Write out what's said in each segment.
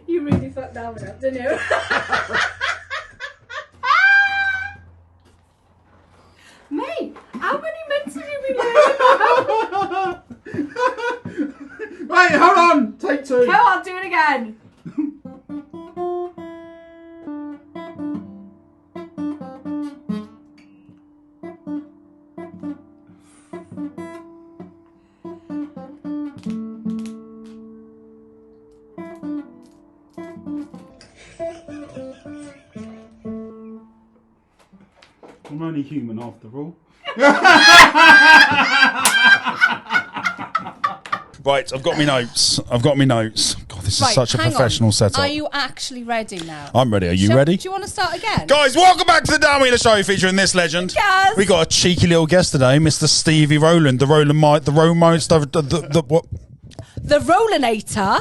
You really fucked that one up, didn't you? Mate, how many mints have you been learning? Wait, hold on. Take two. Come on, do it again. I'm only human after all. Right, I've got me notes. God, this is such a professional setup. Are you actually ready now? I'm ready. Are you ready? Do you want to start again? Guys, welcome back to the Dan Wheeler Show featuring this legend. Yes. We got a cheeky little guest today, Mr. Stevie Rowland, the Rolandmite, the Romite, the what? The Rollinator.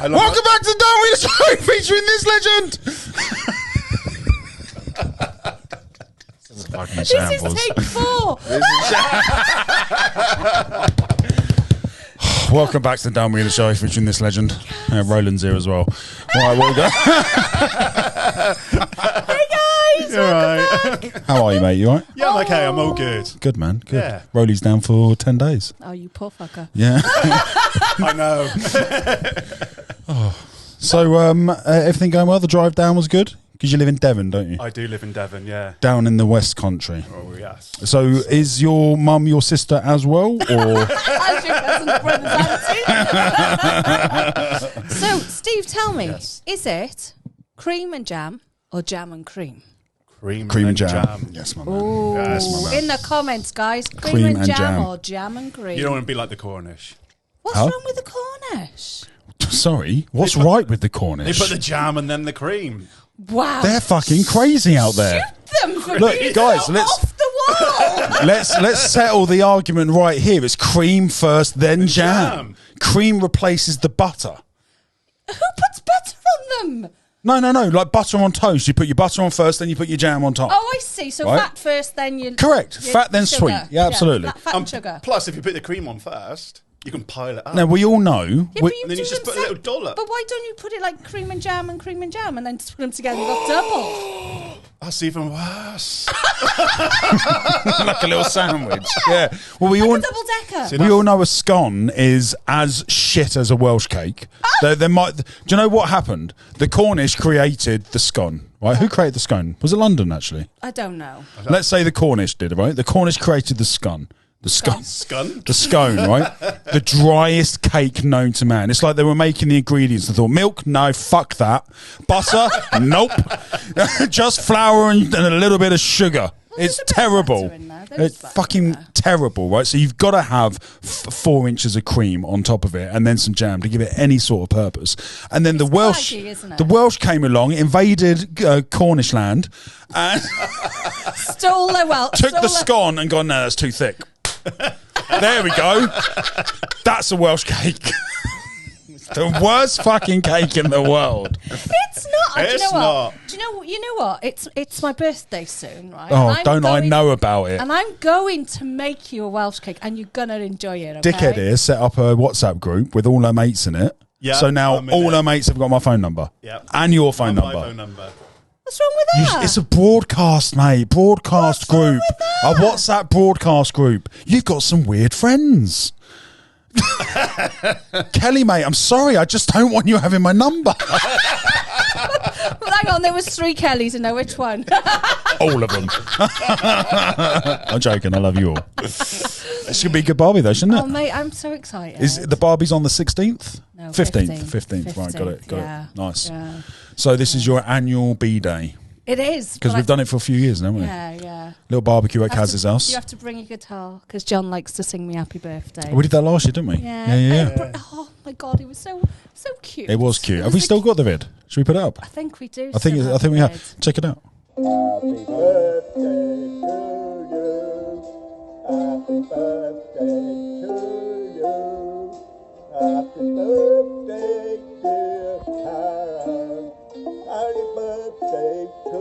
Welcome back to the Dan Wheeler Show featuring this legend. This is take 4. Welcome back to the Dan Wheeler Show featuring this legend. Roland's here as well. Right, well done. Hey guys, welcome back. How are you, mate? You alright? Yeah, I'm okay. I'm all good. Good, man. Good. Yeah. Rolly's down for 10 days. Oh, you poor fucker. Yeah. I know. So, everything going well? The drive down was good? Because you live in Devon, don't you? I do live in Devon, yeah. Down in the West Country. Oh, yes. So, is your mum your sister as well, or? As your cousin's brother's auntie. So, Steve, tell me, is it cream and jam or jam and cream? Cream and jam. Yes, my man. Ooh, Yes, my man. in the comments, guys, cream and jam or jam and cream? You don't want to be like the Cornish. What's wrong with the Cornish? Sorry, what's right with the Cornish? They put the jam and then the cream. Wow. They're fucking crazy out there. Shoot them for Look, being guys, so let's- off the wall. Let's settle the argument right here. It's cream first, then jam. Cream replaces the butter. Who puts butter on them? No. Like butter on toast. You put your butter on first, then you put your jam on top. Oh, I see. So Right. fat first, then you... Correct. your Fat, then sugar. sweet. Yeah, absolutely. Fat and sugar. Plus, if you put the cream on first, you can pile it up. Now, we all know... Yeah, but and then you do just them put a little dollop. But why don't you put it like cream and jam, and then put them together and you've got double? That's even worse. like a little sandwich. Yeah. Well, we Like all... a double decker. We all know a scone is as shit as a Welsh cake. There might. Do you know what happened? The Cornish created the scone. Right? Who created the scone? Was it London actually? I don't know. Let's say the Cornish did. Right? The Cornish created the scone. The scone. Scun? The scone, right? The driest cake known to man. It's like they were making the ingredients. They thought, milk? No, fuck that. Butter? Nope. Just flour and a little bit of sugar. It's there's a bit of terrible. butter in there. There is It's butter fucking in there. terrible, right? So you've got to have 4 inches of cream on top of it, and then some jam to give it any sort of purpose. And then the Welsh, flaky, isn't it? the Welsh came along, invaded Cornish land, and Stole their wealth. took the scone and gone, no, that's too thick. There we go. That's a Welsh cake. The worst fucking cake in the world. It's not. Do you It's know what? not. Do you know what? It's my birthday soon, right? Oh, And I'm don't I going- know about it. And I'm going to make you a Welsh cake, and you're gonna enjoy it. Okay? Dickhead here set up a WhatsApp group with all her mates in it. Yeah, So now I'm in all it. her mates have got my phone number. Yeah. And your phone My number. phone number. What's wrong with that? It's a broadcast, mate. Broadcast What's wrong group. with A that? WhatsApp broadcast group. You've got some weird friends. Kelly, mate, I'm sorry. I just don't want you having my number. Well, hang on, there was 3 Kellys, and know which one. All of them. I'm joking. I love you all. It should be a good Barbie, though, shouldn't it? Oh, mate, I'm so excited. Is the Barbie's on the 16th? No, 15th. 15th. 15th. Right, got it. Yeah, Nice. yeah. So this is your annual B-Day. It is. Because but we've done it for a few years now, haven't we? Yeah. Little barbecue at You have Kaz's to- house. You have to bring a guitar because John likes to sing me happy birthday. We did that last year, didn't we? Yeah. Oh my god, it was so cute. It was cute. It Have was we the still got the vid? Should we put it up? I think we do. I think we have. Check it out. Happy birthday to you. Happy birthday to you. Happy birthday, dear Karen. Happy birthday to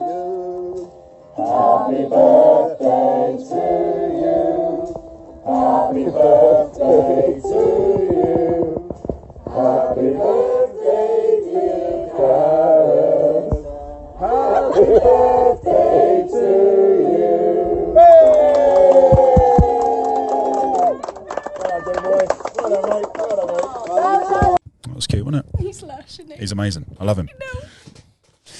you. Happy birthday to you. Happy birthday to you. Happy birthday, dear Karen. Happy birthday to you. That was cute, wasn't it? He's lush, isn't he? He's amazing. I love him.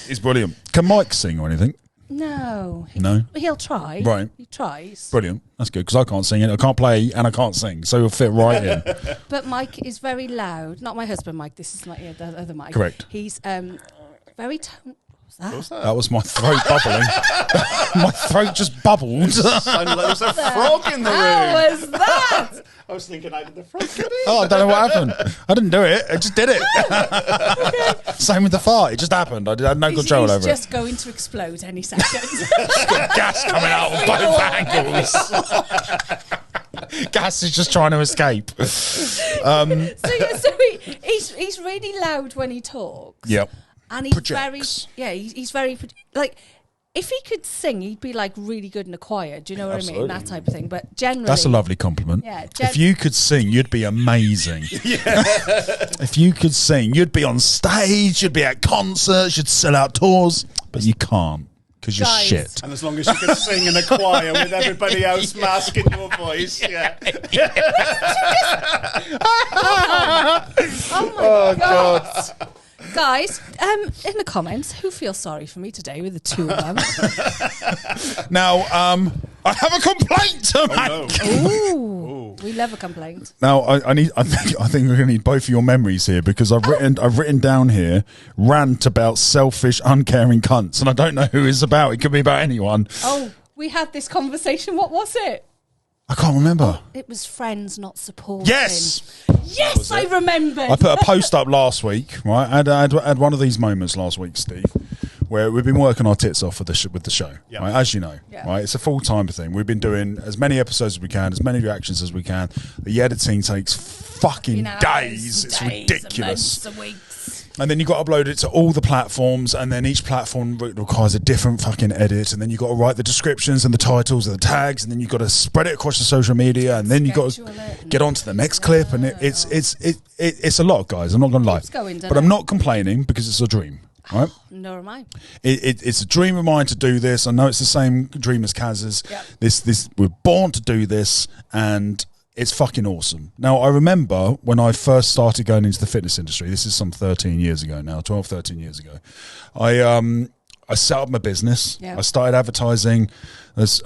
He's brilliant. Can Mike sing or anything? No. No? He'll try. Right. He tries. Brilliant. That's good because I can't sing it. I can't play and I can't sing, so he'll fit right in. But Mike is very loud. Not my husband, Mike. This is my the other Mike. Correct. He's very tone. What was that? That was my throat bubbling. My throat just bubbled. Sounded like there's a frog in the room. How was that? I was thinking, how did the frog get in? Oh, I don't know what happened. I didn't do it. I just did it. Same with the fart. It just happened. I had no control he's over just going to explode any second. it. Gas coming out of both angles. Gas is just trying to escape. so he's really loud when he talks. Yep. And he's Projects. he's very like. If he could sing, he'd be like really good in a choir. Do you know what I mean? Absolutely. That type of thing. But generally, That's a lovely compliment. Yeah, if you could sing, you'd be amazing. If you could sing, you'd be on stage, you'd be at concerts, you'd sell out tours, but you can't because you're Guys. shit. And as long as you can sing in a choir with everybody else masking your voice, yeah. Oh my god. Guys, in the comments, who feels sorry for me today with the two of them? Now, I have a complaint to make. No. Ooh, we love a complaint. Now, I think we're going to need both of your memories here because I've written down here rant about selfish, uncaring cunts, and I don't know who it's about. It could be about anyone. Oh, we had this conversation. What was it? I can't remember. It was friends not supporting. Yes. Yes, I remember. I put a post up last week, right? I had one of these moments last week, Steve, where we've been working our tits off with the show, Yeah. right? As you know, Yeah. right? It's a full-time thing. We've been doing as many episodes as we can, as many reactions as we can. The editing takes fucking days. It's ridiculous. Months and weeks. And then you've got to upload it to all the platforms, and then each platform requires a different fucking edit, and then you've got to write the descriptions and the titles and the tags, and then you've got to spread it across the social media, and then you've got Schedule to it. get on to the next clip, and it's a lot, guys. I'm not going to lie. Keeps going, doesn't But I'm it? not complaining because it's a dream, right? Nor am I. It's a dream of mine to do this. I know it's the same dream as Kaz's. Yep. This we're born to do this, and it's fucking awesome. Now, I remember when I first started going into the fitness industry, this is some 13 years ago now, 12, 13 years ago. I set up my business. Yeah. I started advertising as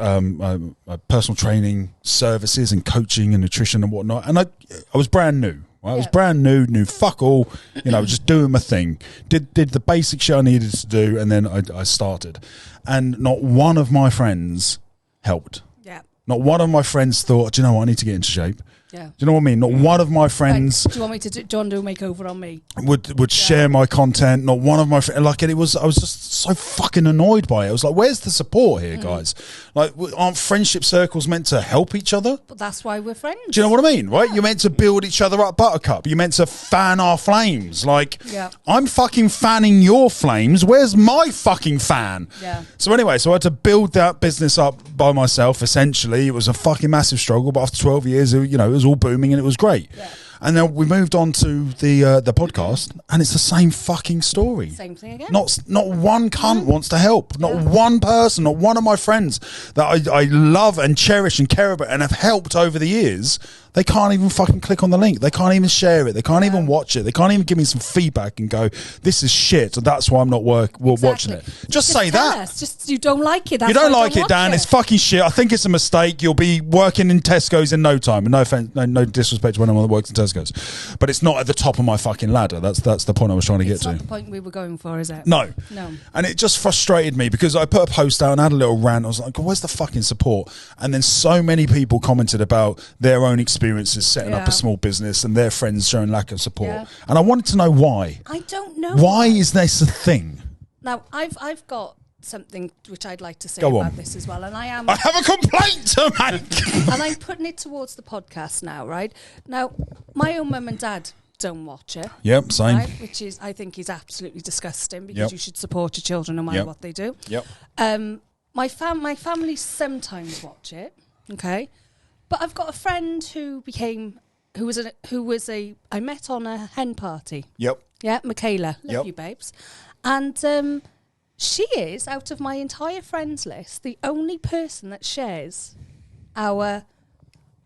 personal training services and coaching and nutrition and whatnot. And I was brand new. Right? I was Yeah. brand new, knew fuck all, just doing my thing. Did the basic shit I needed to do, and then I started. And not one of my friends helped. Yeah. Not one of my friends thought, do you know what, I need to get into shape. Yeah. Do you know what I mean? Not one of my friends Do you want me to do John do a makeover on me? would share my content. Not one of my friends. Like, I was just so fucking annoyed by it. I was like, where's the support here, guys? Like, aren't friendship circles meant to help each other? But that's why we're friends. Do you know what I mean? Right? You're meant to build each other up, Buttercup. You're meant to fan our flames. Like, Yeah. I'm fucking fanning your flames. Where's my fucking fan? Yeah. So anyway, I had to build that business up by myself, essentially. It was a fucking massive struggle, but after 12 years, it was all booming and it was great. Yeah. And then we moved on to the podcast, and it's the same fucking story. Same thing again. Not one cunt wants to help. Not one person, not one of my friends that I love and cherish and care about and have helped over the years. they can't even fucking click on the link. They can't even share it. They can't even watch it. They can't even give me some feedback and go, this is shit. So that's why I'm not watching it. Just say tell that. us. Just you don't like it. That's You don't why like it, watch Dan. It's fucking shit. I think it's a mistake. You'll be working in Tesco's in no time. And no offense, no disrespect to anyone that works in Tesco's, but it's not at the top of my fucking ladder. That's the point I was trying to get It's to. not the point we were going for, is it? No. No. And it just frustrated me because I put a post out and had a little rant. I was like, where's the fucking support? And then so many people commented about their own experiences setting up Yeah. a small business and their friends showing lack of support. Yeah. And I wanted to know why. I don't know. Why is this a thing? Now, I've got something which I'd like to say Go about on. this as well. And I I have a complaint to make. and I'm putting it towards the podcast now, right? Now, my own mum and dad don't watch it. Yep, same. Right? Which is, I think, is absolutely disgusting because Yep. you should support your children no matter Yep. what they do. Yep. My family sometimes watch it, okay, but I've got a friend who was a I met on a hen party. Yep. Yeah, Michaela, love Yep. you, babes, and she is out of my entire friends list the only person that shares our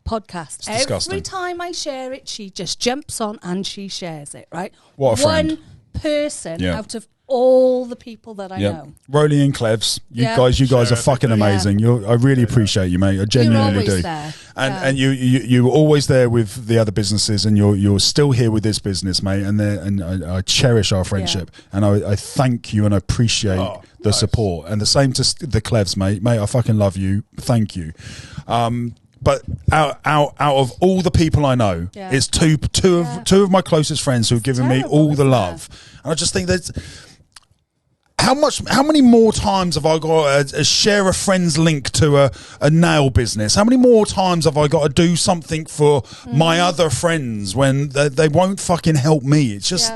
podcast. It's disgusting. Every time I share it, she just jumps on and she shares it. Right, What a friend. One person Yeah. out of all the people that I Yep. know. Rolly and Clevs, you Yeah. guys are Sure, fucking yeah. amazing. I really appreciate you, mate. I genuinely always do. there. And Yeah. and you were always there with the other businesses, and you're still here with this business, mate. And I cherish our friendship, and I thank you and I appreciate the nice. support. And the same to the Clevs, mate. Mate, I fucking love you. Thank you. But out of all the people I know, Yeah. it's two of my closest friends who have given me terrible, all the isn't love. And I just think that. How many more times have I got to share a friend's link to a nail business? How many more times have I got to do something for my other friends when they won't fucking help me? It's just,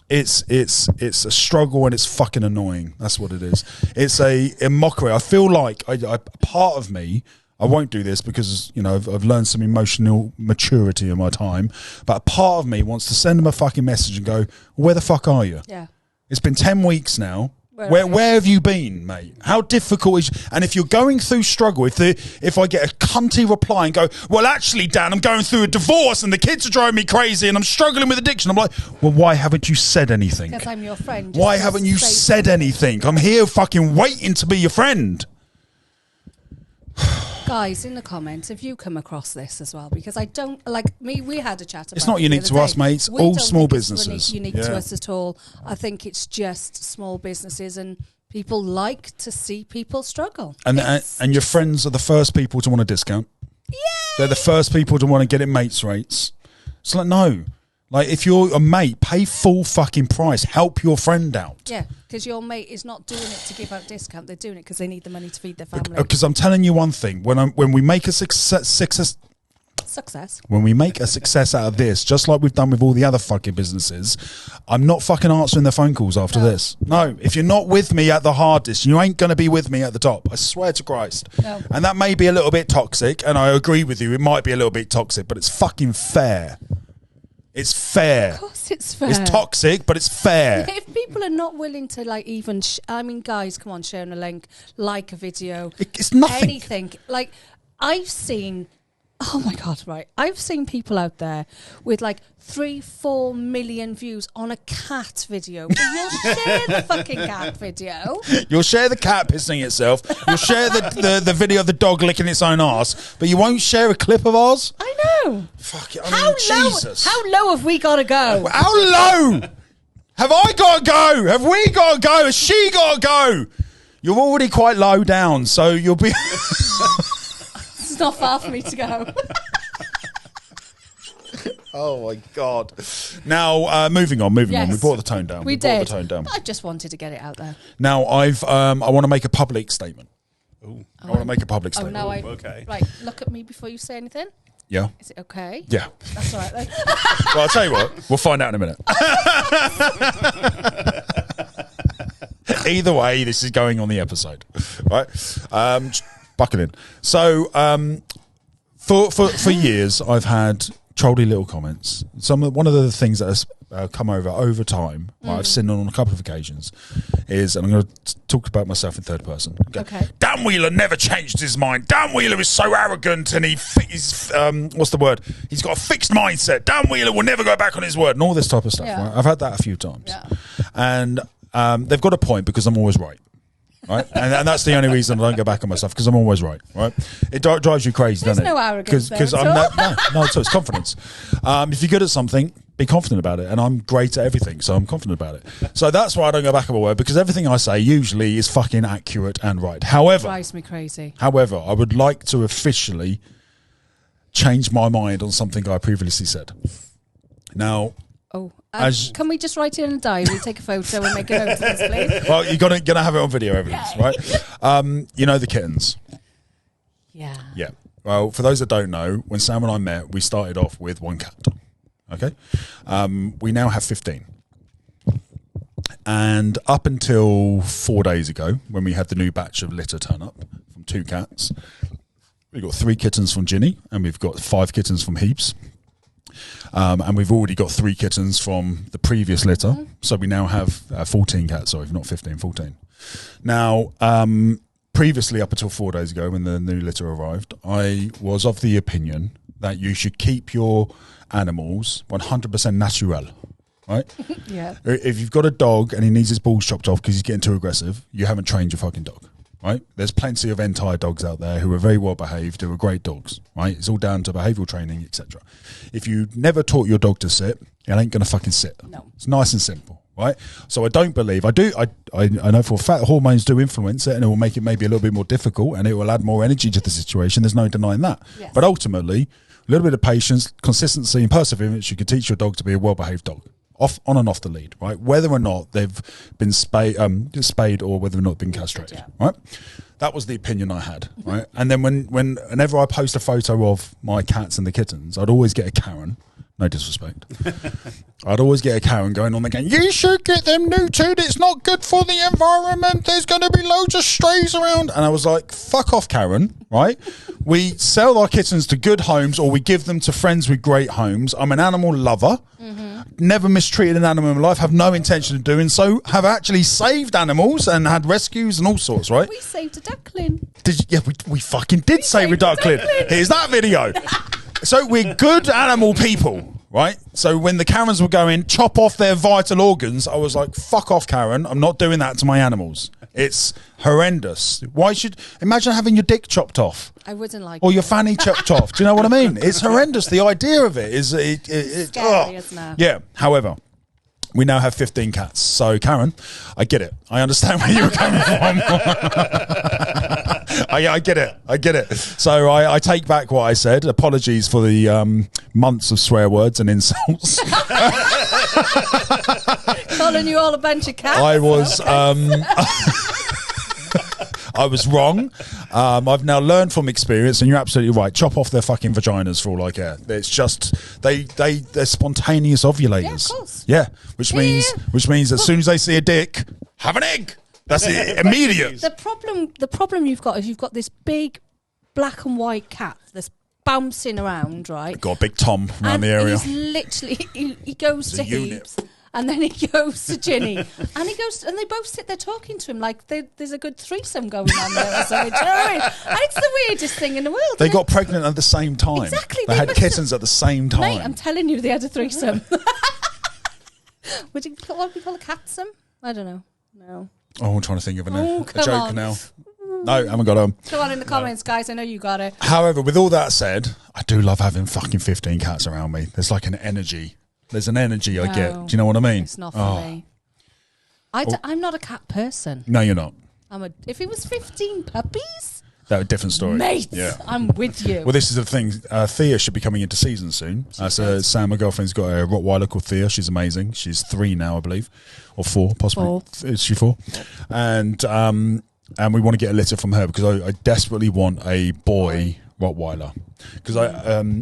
it's a struggle and it's fucking annoying. That's what it is. It's a mockery. I feel like I part of me, I won't do this because, you know, I've learned some emotional maturity in my time, but a part of me wants to send them a fucking message and go, where the fuck are you? Yeah. It's been 10 weeks now. Where Where have you been, mate? How difficult is? And if you're going through struggle, if I get a cunty reply and go, well, actually, Dan, I'm going through a divorce and the kids are driving me crazy and I'm struggling with addiction, I'm like, well, why haven't you said anything? Because I'm your friend. Why Just haven't you say said something. anything? I'm here fucking waiting to be your friend. Guys, in the comments, if you come across this as well, because I don't like me. We had a chat about. It's not it unique the to other us, day. mate. It's We all don't small think it's businesses. unique Yeah. to us at all. I think it's just small businesses, and people like to see people struggle. And It's and your friends are the first people to want a discount. Yeah. They're the first people to want to get it mates rates. It's like, no. Like, if you're a mate, pay full fucking price. Help your friend out. yeah, because your mate is not doing it to give out discount. They're doing it because they need the money to feed their family. Because I'm telling you one thing: when we make a success Success. out of this, just like we've done with all the other fucking businesses, I'm not fucking answering the phone calls after this. No, if you're not with me at the hardest, you ain't going to be with me at the top. I swear to Christ. No. And that may be a little bit toxic, and I agree with you. It might be a little bit toxic, but it's fucking fair. It's fair. Of course, it's fair. It's toxic, but it's fair. If people are not willing to like even, I mean, guys, come on, share a link, like a video, It's nothing. anything. Like I've seen, oh my god, right? I've seen people out there with like 3-4 million views on a cat video. But you'll share the fucking cat video. You'll share the cat pissing itself. You'll share the video of the dog licking its own arse, but you won't share a clip of ours? I know. Fuck it. I How mean, low? Jesus. How low have we got to go? How low have I got to go? Have we got to go? Has she got to go? You're already quite low down, so you'll be... It's not far for me to go. Oh, my God. Now, moving on. We Yes. brought the tone down. We brought did. the tone down. I just wanted to get it out there. Now, I want to make a public statement. I want to make a public Oh, statement. now I. okay. Right, look at me before you say anything. Yeah? Is it okay? Yeah. That's all right then. Well, I'll tell you what. We'll find out in a minute. Either way, this is going on the episode, right? Just buckle in. So, for years, I've had trolly little comments. One of the things that has come over time, right, I've seen on a couple of occasions, is, and I'm going to talk about myself in third person. Okay. Dan Wheeler never changed his mind. Dan Wheeler is so arrogant, and he's what's the word? He's got a fixed mindset. Dan Wheeler will never go back on his word, and all this type of stuff. Yeah. Right? I've had that a few times, Yeah. and they've got a point because I'm always right. Right, and that's the only reason I don't go back on myself, because I'm always right. Right, it drives you crazy, doesn't it? There's no arrogance Because there I'm at no, it's confidence. If you're good at something, be confident about it, and I'm great at everything, so I'm confident about it. So that's why I don't go back on my word, because everything I say usually is fucking accurate and right. However, Drives me crazy. I would like to officially change my mind on something I previously said. Now. Oh, As- can we just write it in a diary, take a photo, and make a note of this, please? Well, you're gonna have it on video evidence, right? You know the kittens. Yeah. Yeah. Well, for those that don't know, when Sam and I met, we started off with one cat. Okay. We now have 15. And up until 4 days ago, when we had the new batch of litter turn up from 2 cats, we've got 3 kittens from Ginny, and we've got 5 kittens from Heaps. And we've already got 3 kittens from the previous litter. So we now have 14 cats, sorry, not 15, 14. Now, previously, up until 4 days ago when the new litter arrived, I was of the opinion that you should keep your animals 100% natural, right? Yeah. If you've got a dog and he needs his balls chopped off because he's getting too aggressive, you haven't trained your fucking dog. Right, there's plenty of entire dogs out there who are very well behaved, who are great dogs. Right, it's all down to behavioural training, etc. If you never taught your dog to sit, it ain't gonna fucking sit. No, it's nice and simple. Right, so I don't believe I know for a fact hormones do influence it, and it will make it maybe a little bit more difficult, and it will add more energy to the situation. There's no denying that. Yes. But ultimately, a little bit of patience, consistency, and perseverance, you can teach your dog to be a well-behaved dog. On and off the lead, right? Whether or not they've been spayed or whether or not been castrated, right? That was the opinion I had, right? And then whenever I post a photo of my cats and the kittens, I'd always get a Karen. No disrespect. I'd always get a Karen going on again. You should get them neutered. It's not good for the environment. There's going to be loads of strays around. And I was like, fuck off, Karen, right? We sell our kittens to good homes, or we give them to friends with great homes. I'm an animal lover. Never mistreated an animal in my life. Have no intention of doing so. Have actually saved animals and had rescues and all sorts, right? we saved a duckling. We fucking did save a duckling. Here's that video. So we're good animal people, right? So when the Karens were going, chop off their vital organs, I was like, fuck off, Karen. I'm not doing that to my animals. It's horrendous. Why should... Imagine having your dick chopped off. I wouldn't like Or it. your fanny chopped off. Do you know what I mean? It's horrendous. The idea of it is... It's scary, isn't it? Yeah. However, we now have 15 cats. So, Karen, I get it. I understand where you're coming from. I get it. I get it. So I take back what I said. Apologies for the months of swear words and insults. Calling you all a bunch of cats. I was I was wrong. I've now learned from experience, and you're absolutely right. Chop off their fucking vaginas for all I care. It's just they're spontaneous ovulators. Yeah, of course. Yeah, which means as soon as they see a dick, have an egg. That's it, immediate. The problem you've got is you've got this big black and white cat that's bouncing around, right? Got a big Tom around the area. He's literally he goes It's a to unit. Heaps, and then he goes to Ginny, and they both sit there talking to him like there's a good threesome going on there or something. Do you know what I mean? And it's the weirdest thing in the world. They isn't got pregnant at the same time. Exactly, They they had must have- kittens at the same time. Mate, I'm telling you, they had a threesome. What do we call a catsome? I don't know. No. Oh, I'm trying to think of Oh, a come joke on. now. No, haven't got them. Go on in the comments, guys. I know you got it. However, with all that said, I do love having fucking 15 cats around me. There's like an energy. There's an energy I get. No, Do you know what I mean? It's not for Oh. me. I'm not a cat person. No, you're not. If it was 15 puppies, That's a different story. mate, Yeah. I'm with you. Well, this is the thing. Thea should be coming into season soon. So Sam, my girlfriend's got a Rottweiler called Thea. She's amazing. She's 3 now, I believe, or 4, possibly. 4. Is she 4? And we want to get a litter from her because I desperately want a boy Rottweiler. Because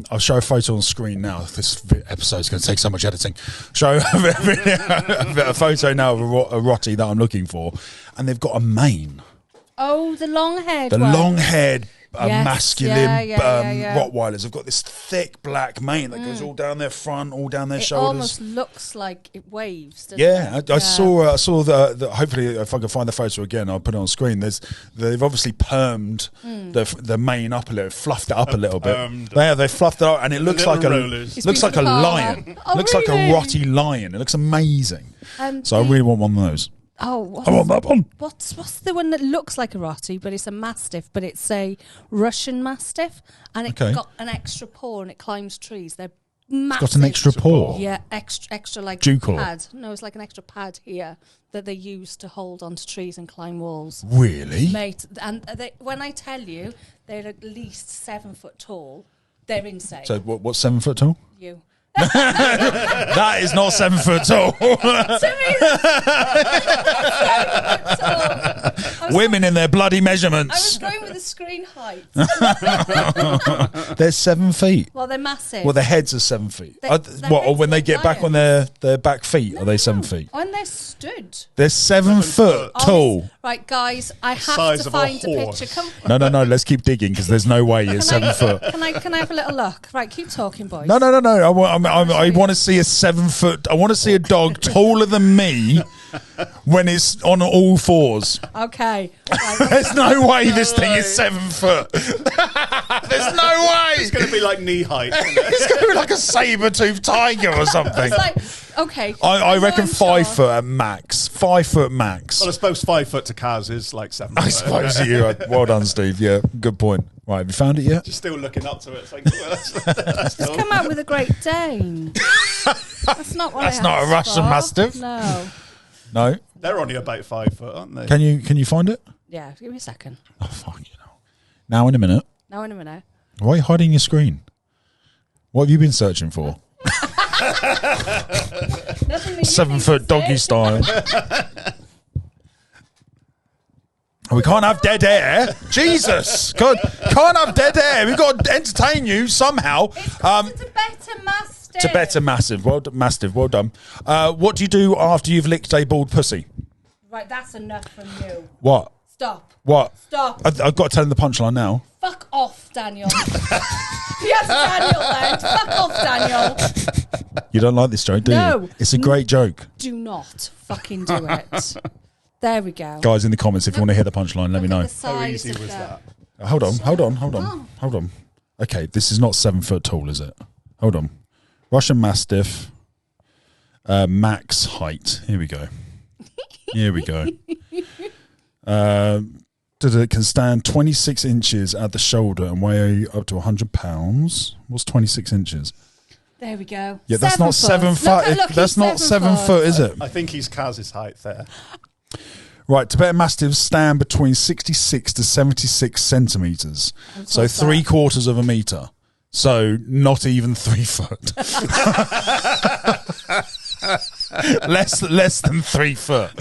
I'll show a photo on screen now. This episode's going to take so much editing. Show a photo now of a Rottie that I'm looking for, and they've got a mane. Oh, the long-haired The one. long-haired masculine yeah. Rottweilers have got this thick black mane that goes all down their front, all down their It shoulders. almost looks like it waves, doesn't Yeah, it? I saw the. Hopefully, if I can find the photo again, I'll put it on screen. They've obviously permed the mane up a little, fluffed it up a little bit. They fluffed it up, and it looks like rollers. looks like a lion. Oh, Looks like a really? rotty lion. It looks amazing. So I really want one of those. Oh, I want that one. what's the one that looks like a Rottie, but it's a Mastiff, but it's a Russian Mastiff, and it's got an extra paw and it climbs trees. They're massive. Got an extra paw. Yeah, extra like Ducal. pad. No, it's like an extra pad here that they use to hold onto trees and climb walls. Really? Mate, and when I tell you they're at least 7 foot tall, they're insane. So what's 7 foot tall? You. That is not 7 foot tall. Women in their bloody I was measurements. going with the screen height. They're 7 feet. Well, they're massive. Well, their heads are 7 feet. Their Or heads when they like get back on their back feet, are they 7 feet? When they're stood. They're 7 foot tall. Right, guys, I have Size to of a find a horse. picture. Come, No. Let's keep digging because there's no way it's 7 foot. Can I have a little look? Right, keep talking, boys. No. I want to see a 7 foot. I want to see a dog taller than me when it's on all fours. Okay. Right, There's no way this thing is 7 foot. There's no way. It's going to be like knee height. It's going to be like a saber-toothed tiger or something. it's like, okay. I know reckon I'm 5 sure. foot at max. 5 foot max. Well, I suppose 5 foot to Kaz is like 7 I foot. suppose you are. Well done, Steve. Yeah, good point. Right, have you found it yet? Just still looking up to it. It's like, well, that's Just come out with a Great Dane. That's not what That's I not a asked Russian for. Mastiff. No. No. They're only about 5 foot, aren't they? Can you find it? Yeah, give me a second. Oh fuck you know. Now in a minute. Now in a minute. Why are you hiding your screen? What have you been searching for? Nothing that you 7 need foot to doggy say. style. We can't have dead air. Jesus. God, can't have dead air. We've got to entertain you somehow. It's called a Tibetan Mastiff. Tibetan Mastiff. Mastiff. Well done. What do you do after you've licked a bald pussy? Right, that's enough from you. What? Stop. What? Stop. I've got to tell him the punchline now. Fuck off, Daniel. Yes, Daniel then. Fuck off, Daniel. You don't like this joke, do you? No. It's a great joke. Do not fucking do it. There we go. Guys, in the comments, if you want to hear the punchline, let me Look know. at the How size easy of was that. that? Hold on. Okay, this is not 7 foot tall, is it? Hold on. Russian Mastiff, max height. Here we go. It can stand 26 inches at the shoulder and weigh up to 100 pounds. What's 26 inches? There we go. Yeah, that's not 7 foot. That's not 7 foot, is it? I think he's Kaz's height there. Right, Tibetan Mastiffs stand between 66 to 76 centimetres. So what's 3/4 of a metre. So not even 3 foot. less than 3 foot.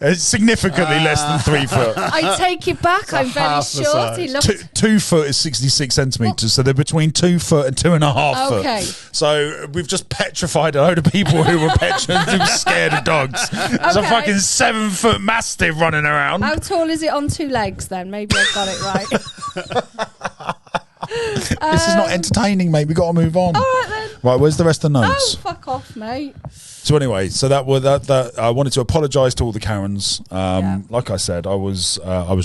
It's significantly less than 3 foot. I take it back. I'm very half the short. He size. looks 2 foot is 66 centimetres, so they're between 2 foot and 2.5 Okay. foot. So we've just petrified a load of people who were who were scared of dogs. There's a Okay. fucking 7 foot mastiff running around. How tall is it on 2 legs then? Maybe I've got it right. This is not entertaining, mate. We got to move on. All right then. Right, where's the rest of the Oh, notes? fuck off, mate. So anyway, so that I wanted to apologise to all the Karens. Yeah. Like I said, I was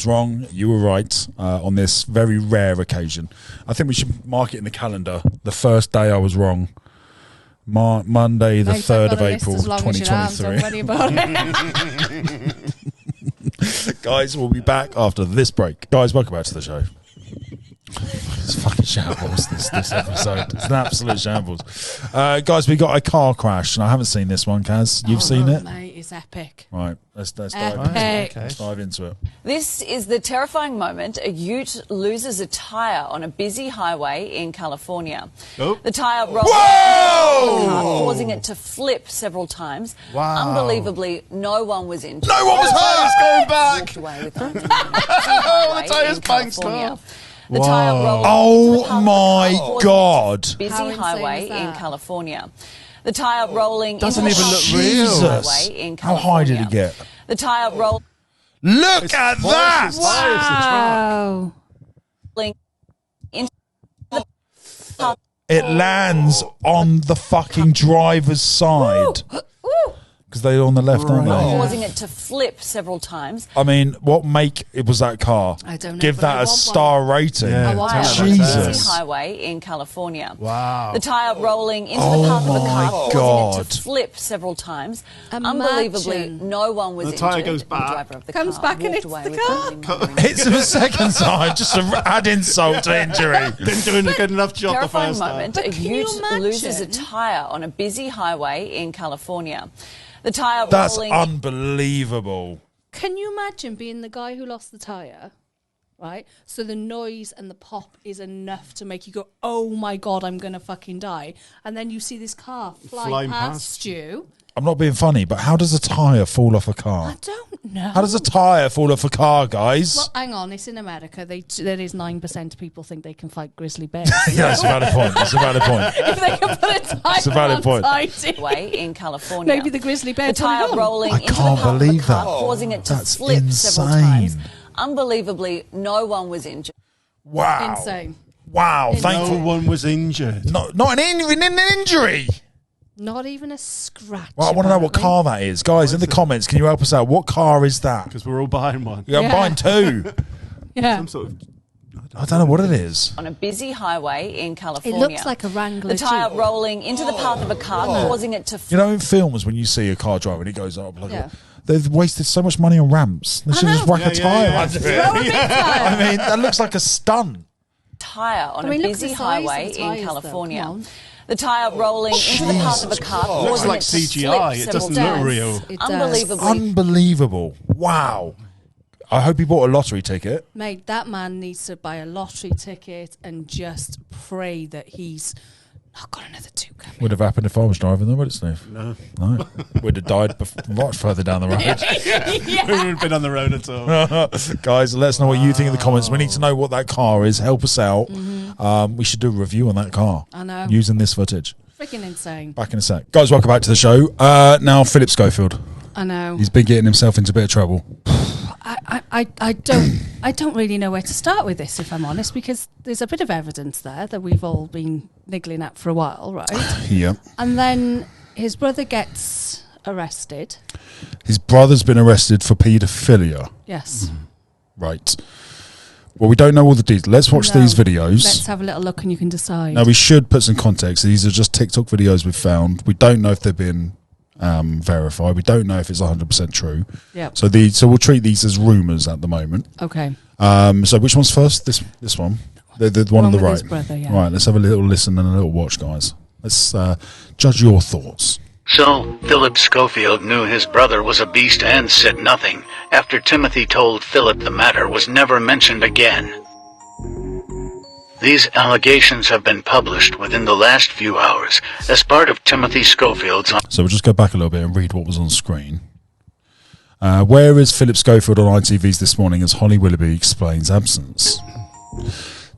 wrong. You were right on this very rare occasion. I think we should mark it in the calendar. The first day I was wrong. Monday, the Mate, 3rd I've of got a list April, as long as your arms, 2023. don't worry about it. Guys, we'll be back after this break. Guys, welcome back to the show. It's fucking shambles, this episode. It's an absolute shambles. Guys, we got a car crash, and I haven't seen this one, Kaz. You've seen it? Mate, it's epic. Right, let's dive Epic. let's dive into it. This is the terrifying moment a ute loses a tyre on a busy highway in California. Oh. The tyre rolled Whoa! into the car, causing it to flip several times. Wow. Unbelievably, no one was injured. No one was hurt! Going back. Walked away with the highway tyre's in bounced California. off. The tyre rolled into the Oh path of the my car, causing God. busy How insane highway is in that? California. The tyre rolling Doesn't into even the look path of real. the Jesus. highway in How high did he California. get? The tyre rolling Look at that! Wow. into It lands on the fucking driver's side. Because they're on the left, aren't they? causing it to flip several times. I mean, what make it was that car? I don't know, Give but I that a want star rating. I want On one. a busy Jesus. highway in California. Wow. The tyre rolling into the path of a car, causing it God. to flip several times. Imagine. Unbelievably, no one was The injured. tyre goes back. The driver of the Comes car back and walked hits away the with car. only minor Hits him a second time just to add insult to injury. Didn't doing a good enough job the Terrifying first time. moment. But A can you ute loses a imagine? tyre on a busy highway in California. The tyre That's rolling... unbelievable. Can you imagine being the guy who lost the tyre? Right? So the noise and the pop is enough to make you go, oh my God, I'm going to fucking die. And then you see this car fly Flying past you. I'm not being funny, but how does a tyre fall off a car? I don't know. How does a tyre fall off a car, guys? Well, hang on, it's in America. There is 9% of people think they can fight grizzly bears. Yeah, it's a valid point. It's a valid point. If they can put a tyre It's a valid point. onside it. way in California. Maybe the grizzly bear The put it tyre on. rolling I into the can't path of believe the car, that. causing it to That's flip several insane. times. Unbelievably, no one was injured. Wow. Insane. Wow. No Thankful. one was injured. Not an injury. Not even a scratch. Well, I want to know what apparently. car that is. Guys, in the comments, can you help us out? What car is that? Because we're all buying one. Yeah, I'm Yeah. buying two. Yeah. Some sort of... I don't know what it is. On a busy highway in It California. looks like a Wrangler The tyre Jeep. rolling into the path of a car, causing it to You know, in films, when you see a car driving, it goes up. Like, Yeah. they've wasted so much money on ramps. They should just whack a Yeah, tyre yeah, under Throw it. a big tyre. I mean, that looks like a stunt. tyre on I mean, a look at busy the size of highway the tyres, in though. California. Come on. The tyre rolling into the path of a car, It looks causing like it to CGI. flip It several doesn't look times. real. It does. Unbelievably. Unbelievable. Wow. I hope he bought a lottery ticket. Mate, that man needs to buy a lottery ticket and just pray that he's not got another two coming. Would have happened if I was driving though, would it, Steve? No. Would have died much further down the road. We haven't been on the road at all. Guys, let us know what you think in the comments. We need to know what that car is. Help us out. We should do a review on that car. I know. Using this footage. Freaking insane. Back in a sec. Guys, welcome back to the show. Now, Philip Schofield. I know. He's been getting himself into a bit of trouble. I don't really know where to start with this, if I'm honest, because there's a bit of evidence there that we've all been niggling at for a while, right? Yeah. And then his brother gets arrested. His brother's been arrested for paedophilia. Yes. Right. Well, we don't know all the details. Let's watch No. these videos. Let's have a little look and you can decide. Now, we should put some context. These are just TikTok videos we've found. We don't know if they've been verified. We don't know if it's 100% true. Yep. So we'll treat these as rumours at the moment. Okay. So which one's first? This one? The one on the with right. his brother, yeah. Right, let's have a little listen and a little watch, guys. Let's judge your thoughts. So, Philip Schofield knew his brother was a beast and said nothing after Timothy told Philip the matter was never mentioned again. These allegations have been published within the last few hours as part of Timothy Schofield's So we'll just go back a little bit and read what was on screen. Where is Philip Schofield on ITV's This Morning as Holly Willoughby explains absence?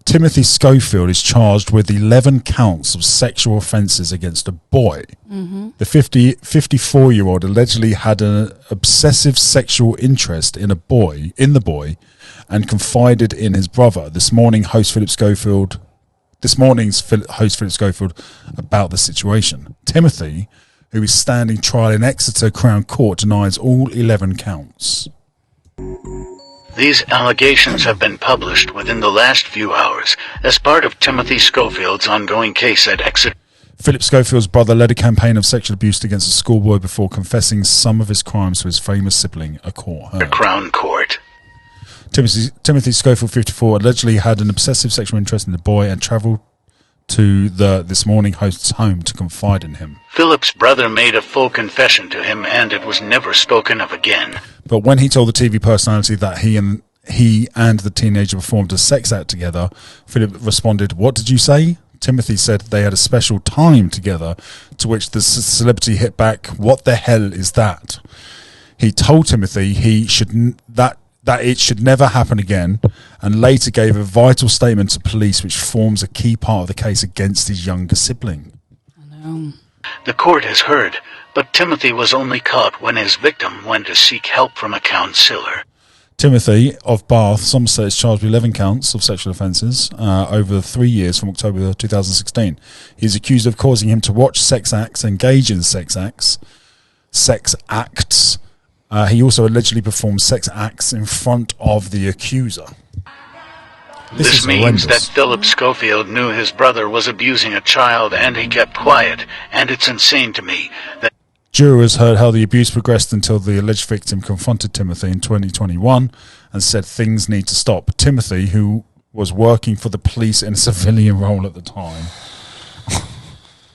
Timothy Schofield is charged with 11 counts of sexual offences against a boy. The 54-year-old allegedly had an obsessive sexual interest in the boy, and confided in his brother. This morning's host Philip Schofield about the situation. Timothy, who is standing trial in Exeter Crown Court, denies all 11 counts. These allegations have been published within the last few hours as part of Timothy Schofield's ongoing case at Exeter Philip Schofield's brother led a campaign of sexual abuse against a schoolboy before confessing some of his crimes to his famous sibling, a court heard. Crown Court. Timothy Schofield, 54, allegedly had an obsessive sexual interest in the boy and travelled to the This Morning host's home to confide in him. Philip's brother made a full confession to him and it was never spoken of again. But when he told the TV personality that he and the teenager performed a sex act together, Philip responded, "What did you say?" Timothy said they had a special time together, to which the celebrity hit back, "What the hell is that?" He told Timothy that it should never happen again, and later gave a vital statement to police which forms a key part of the case against his younger sibling. The court has heard, but Timothy was only caught when his victim went to seek help from a counselor. Timothy of Bath, Somerset, is charged with 11 counts of sexual offences over 3 years from October 2016. He's accused of causing him to watch sex acts, engage in sex acts. He also allegedly performed sex acts in front of the accuser. This means that Philip Schofield knew his brother was abusing a child and he kept quiet, and it's insane to me that Jurors heard how the abuse progressed until the alleged victim confronted Timothy in 2021 and said things need to stop. Timothy, who was working for the police in a civilian role at the time,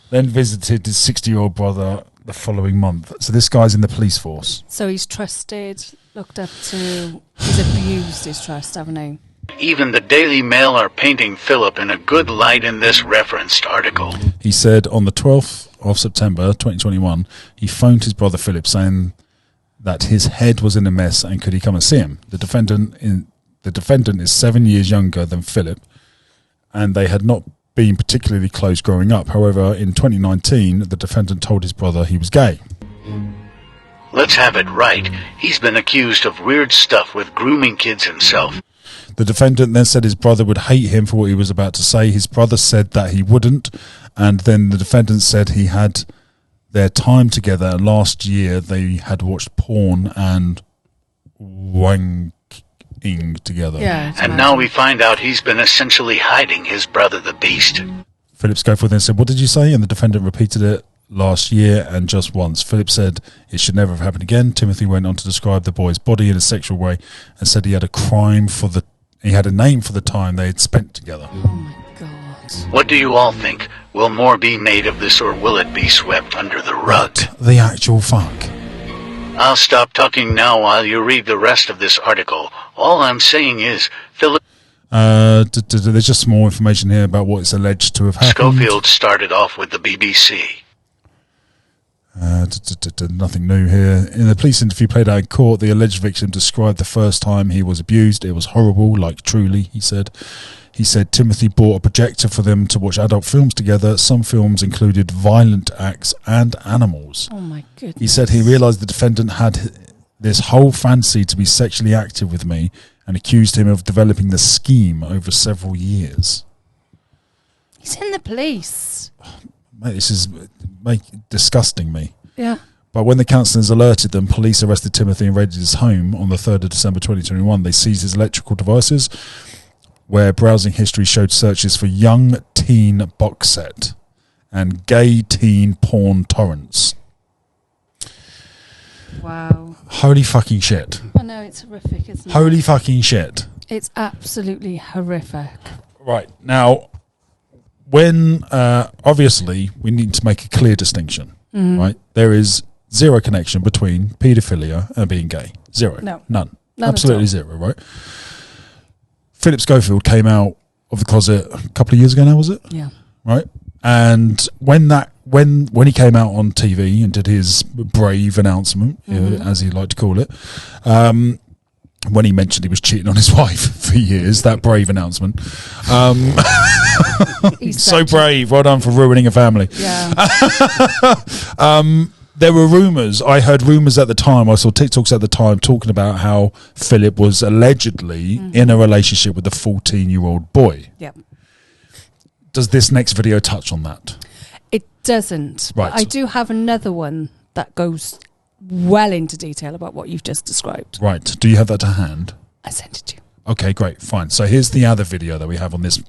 then visited his 60-year-old brother the following month. So this guy's in the police force. So he's trusted, looked up to, he's abused his trust, haven't he? even the Daily Mail are painting Philip in a good light in this referenced article. He said on the 12th of September 2021, he phoned his brother Philip saying that his head was in a mess and could he come and see him. The defendant is 7 years younger than Philip, and they had not been particularly close growing up. However, in 2019, the defendant told his brother he was gay. Let's have it right. He's been accused of weird stuff with grooming kids himself. The defendant then said his brother would hate him for what he was about to say. His brother said that he wouldn't, and then the defendant said he had their time together, and last year they had watched porn and wanking together. Yeah, And now we find out he's been essentially hiding his brother the Beast. Philip Schofield then said, "What did you say?" And the defendant repeated it last year and just once. Philip said it should never have happened again. Timothy went on to describe the boy's body in a sexual way and said he had a name for the time they had spent together. Oh my God. What do you all think? Will more be made of this, or will it be swept under the rug? What the actual fuck? I'll stop talking now while you read the rest of this article. All I'm saying is, Philip There's just some more information here about what is alleged to have happened. Schofield started off with the BBC. Nothing new here. In the police interview played out in court, the alleged victim described the first time he was abused. It was horrible, like truly, he said. He said Timothy bought a projector for them to watch adult films together. Some films included violent acts and animals. Oh my goodness. He said he realised the defendant had this whole fancy to be sexually active with me and accused him of developing the scheme over several years. He's in the police. Mate, this is disgusting me. Yeah. But when the counsellors alerted them, police arrested Timothy and raided his home on the 3rd of December 2021. They seized his electrical devices, where browsing history showed searches for young teen box set and gay teen porn torrents. Wow. Holy fucking shit. I know, it's horrific, isn't it? Holy fucking shit. It's absolutely horrific. Right. Now, when, obviously, we need to make a clear distinction, right? There is zero connection between paedophilia and being gay. Zero. No. None. None Absolutely at all. zero, right? Philip Schofield came out of the closet a couple of years ago now, was it? Yeah. Right? And when he came out on TV and did his brave announcement, as he liked to call it, when he mentioned he was cheating on his wife for years, that brave announcement. He's So such brave. Well done for ruining a family. Yeah. There were rumours. I heard rumours at the time. I saw TikToks at the time talking about how Philip was allegedly in a relationship with a 14-year-old boy. Yep. Does this next video touch on that? It doesn't. Right. But I do have another one that goes well into detail about what you've just described. Right. Do you have that to hand? I sent it to you. Okay, great, fine. So here's the other video that we have on this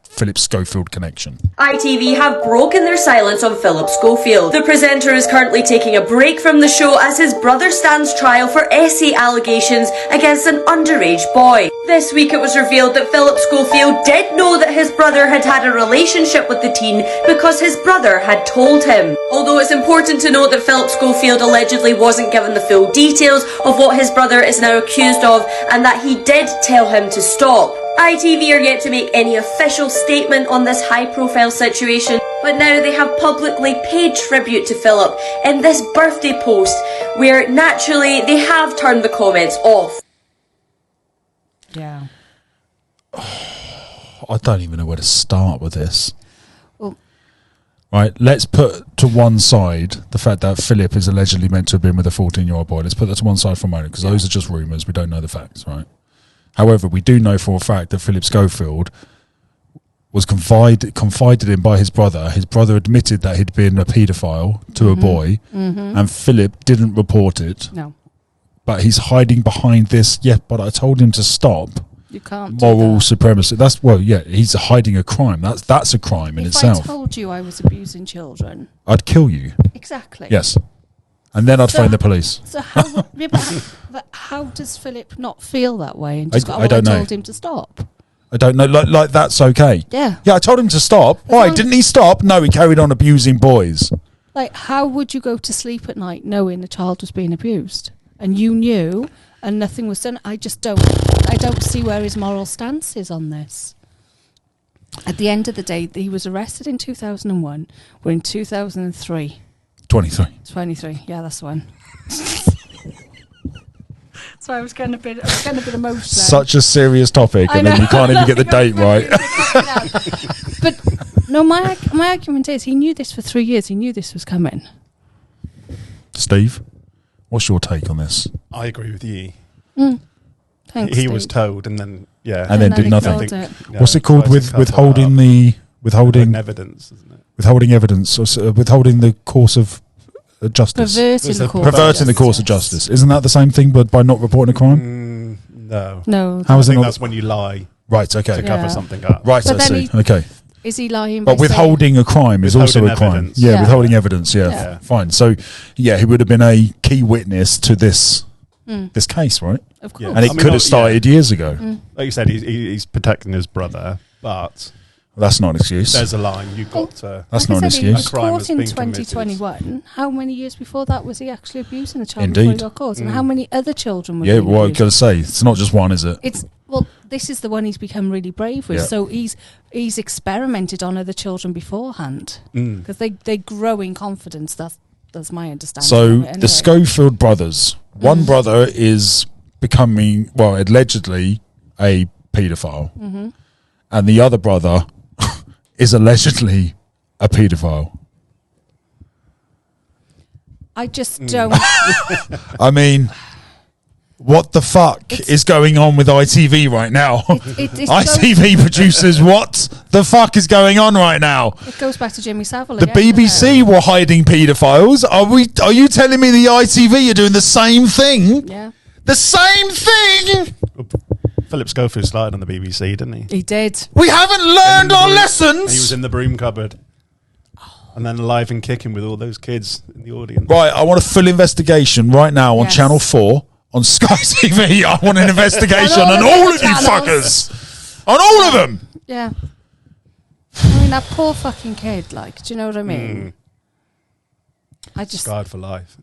Philip Schofield connection. ITV have broken their silence on Philip Schofield. The presenter is currently taking a break from the show as his brother stands trial for SE allegations against an underage boy. This week it was revealed that Philip Schofield did know that his brother had had a relationship with the teen because his brother had told him. Although it's important to note that Philip Schofield allegedly wasn't given the full details of what his brother is now accused of, and that he did tell him to stop. ITV are yet to make any official statement on this high-profile situation, but now they have publicly paid tribute to Philip in this birthday post, where naturally they have turned the comments off. Yeah. I don't even know where to start with this. Well, Right, let's put to one side the fact that Philip is allegedly meant to have been with a 14-year-old boy. Let's put that to one side for a moment, because those are just rumours. We don't know the facts, right? However, we do know for a fact that Philip Schofield was confided in by his brother. His brother admitted that he'd been a paedophile to a boy, and Philip didn't report it. No, But he's hiding behind this, but I told him to stop. you can't. do Moral that. supremacy. He's hiding a crime. That's a crime in If itself. I told you I was abusing children, I'd kill you. exactly. Yes. And then I'd So- phone the police. So how does Philip not feel that way? And just I go, I don't know. told him to stop. I don't know. Like that's okay. Yeah. Yeah, I told him to stop. Why? long- Didn't he stop? No, he carried on abusing boys. Like, how would you go to sleep at night knowing the child was being abused and you knew and nothing was done? I don't see where his moral stance is on this. At the end of the day, he was arrested in 2001. We're in 2003. 23. 23. Yeah, that's the one. So I was getting a bit emotional. Such a serious topic, and then you can't even get the date right. But no, my argument is he knew this for 3 years. He knew this was coming. Steve, what's your take on this? I agree with you. Thanks, He was Steve. told, and then And then did he nothing. called it. What's it called with withholding withholding evidence, isn't it? withholding evidence, or withholding the course of justice, Perverting the course. perverting the course of justice? Isn't that the same thing, but by not reporting a crime? No. No. How I is it think not? that's when you lie Right. to Okay. cover Yeah. something up. Right. But I then see. Okay. Is he lying? by But withholding a crime is also a Withholding crime. evidence. Yeah, Yeah. withholding evidence. Yeah, Yeah. fine. So, he would have been a key witness to this case, right? saying, of course. Yeah. And it I mean, could yeah. have started years ago. Like you said, he's protecting his brother, but That's not an excuse. there's a line you've got to. That's Like not I an said, he was excuse. crime caught has in been committed. 2021. How many years before that was he actually abusing a child before he Indeed. got caught? And how many other children were Yeah, being well, I abused? got to say, it's not just one, is it? This is the one he's become really brave with. Yeah. So he's experimented on other children beforehand because they grow in confidence. That's my understanding. So of it the anyway. Schofield brothers, one brother is becoming, well, allegedly a paedophile, and the other brother is allegedly a paedophile. I just don't. I mean, what the fuck is going on with ITV right now? It ITV producers, what the fuck is going on right now? It goes back to Jimmy Savile. The again, doesn't BBC it? were hiding paedophiles. Are you telling me the ITV are doing the same thing? Yeah, The same thing? Philip Schofield started on the BBC, didn't he? he did. We haven't learned our He lessons. was in the broom cupboard. And then alive and kicking with all those kids in the audience. Right, I want a full investigation right now on Yes. Channel 4 on Sky TV. I want an investigation On all on of all the of you channels. fuckers. On all of them. Yeah. I mean, that poor fucking kid. Like, do you know what I mean? I just. Scarred for life.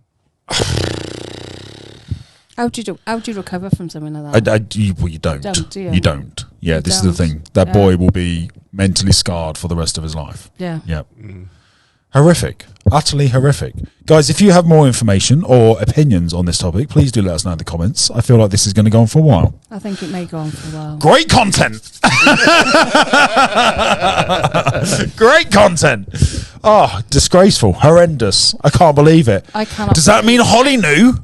How do you recover from something like that? You don't. Don't, do you? You don't. Yeah, You this is the don't. thing. That Yeah. boy will be mentally scarred for the rest of his life. Yeah. Yep. Horrific. Utterly horrific. Guys, if you have more information or opinions on this topic, please do let us know in the comments. I feel like this is going to go on for a while. I think it may go on for a while. Great content. Great content. Oh, disgraceful. Horrendous. I can't believe it. I cannot. Does that mean Holly knew?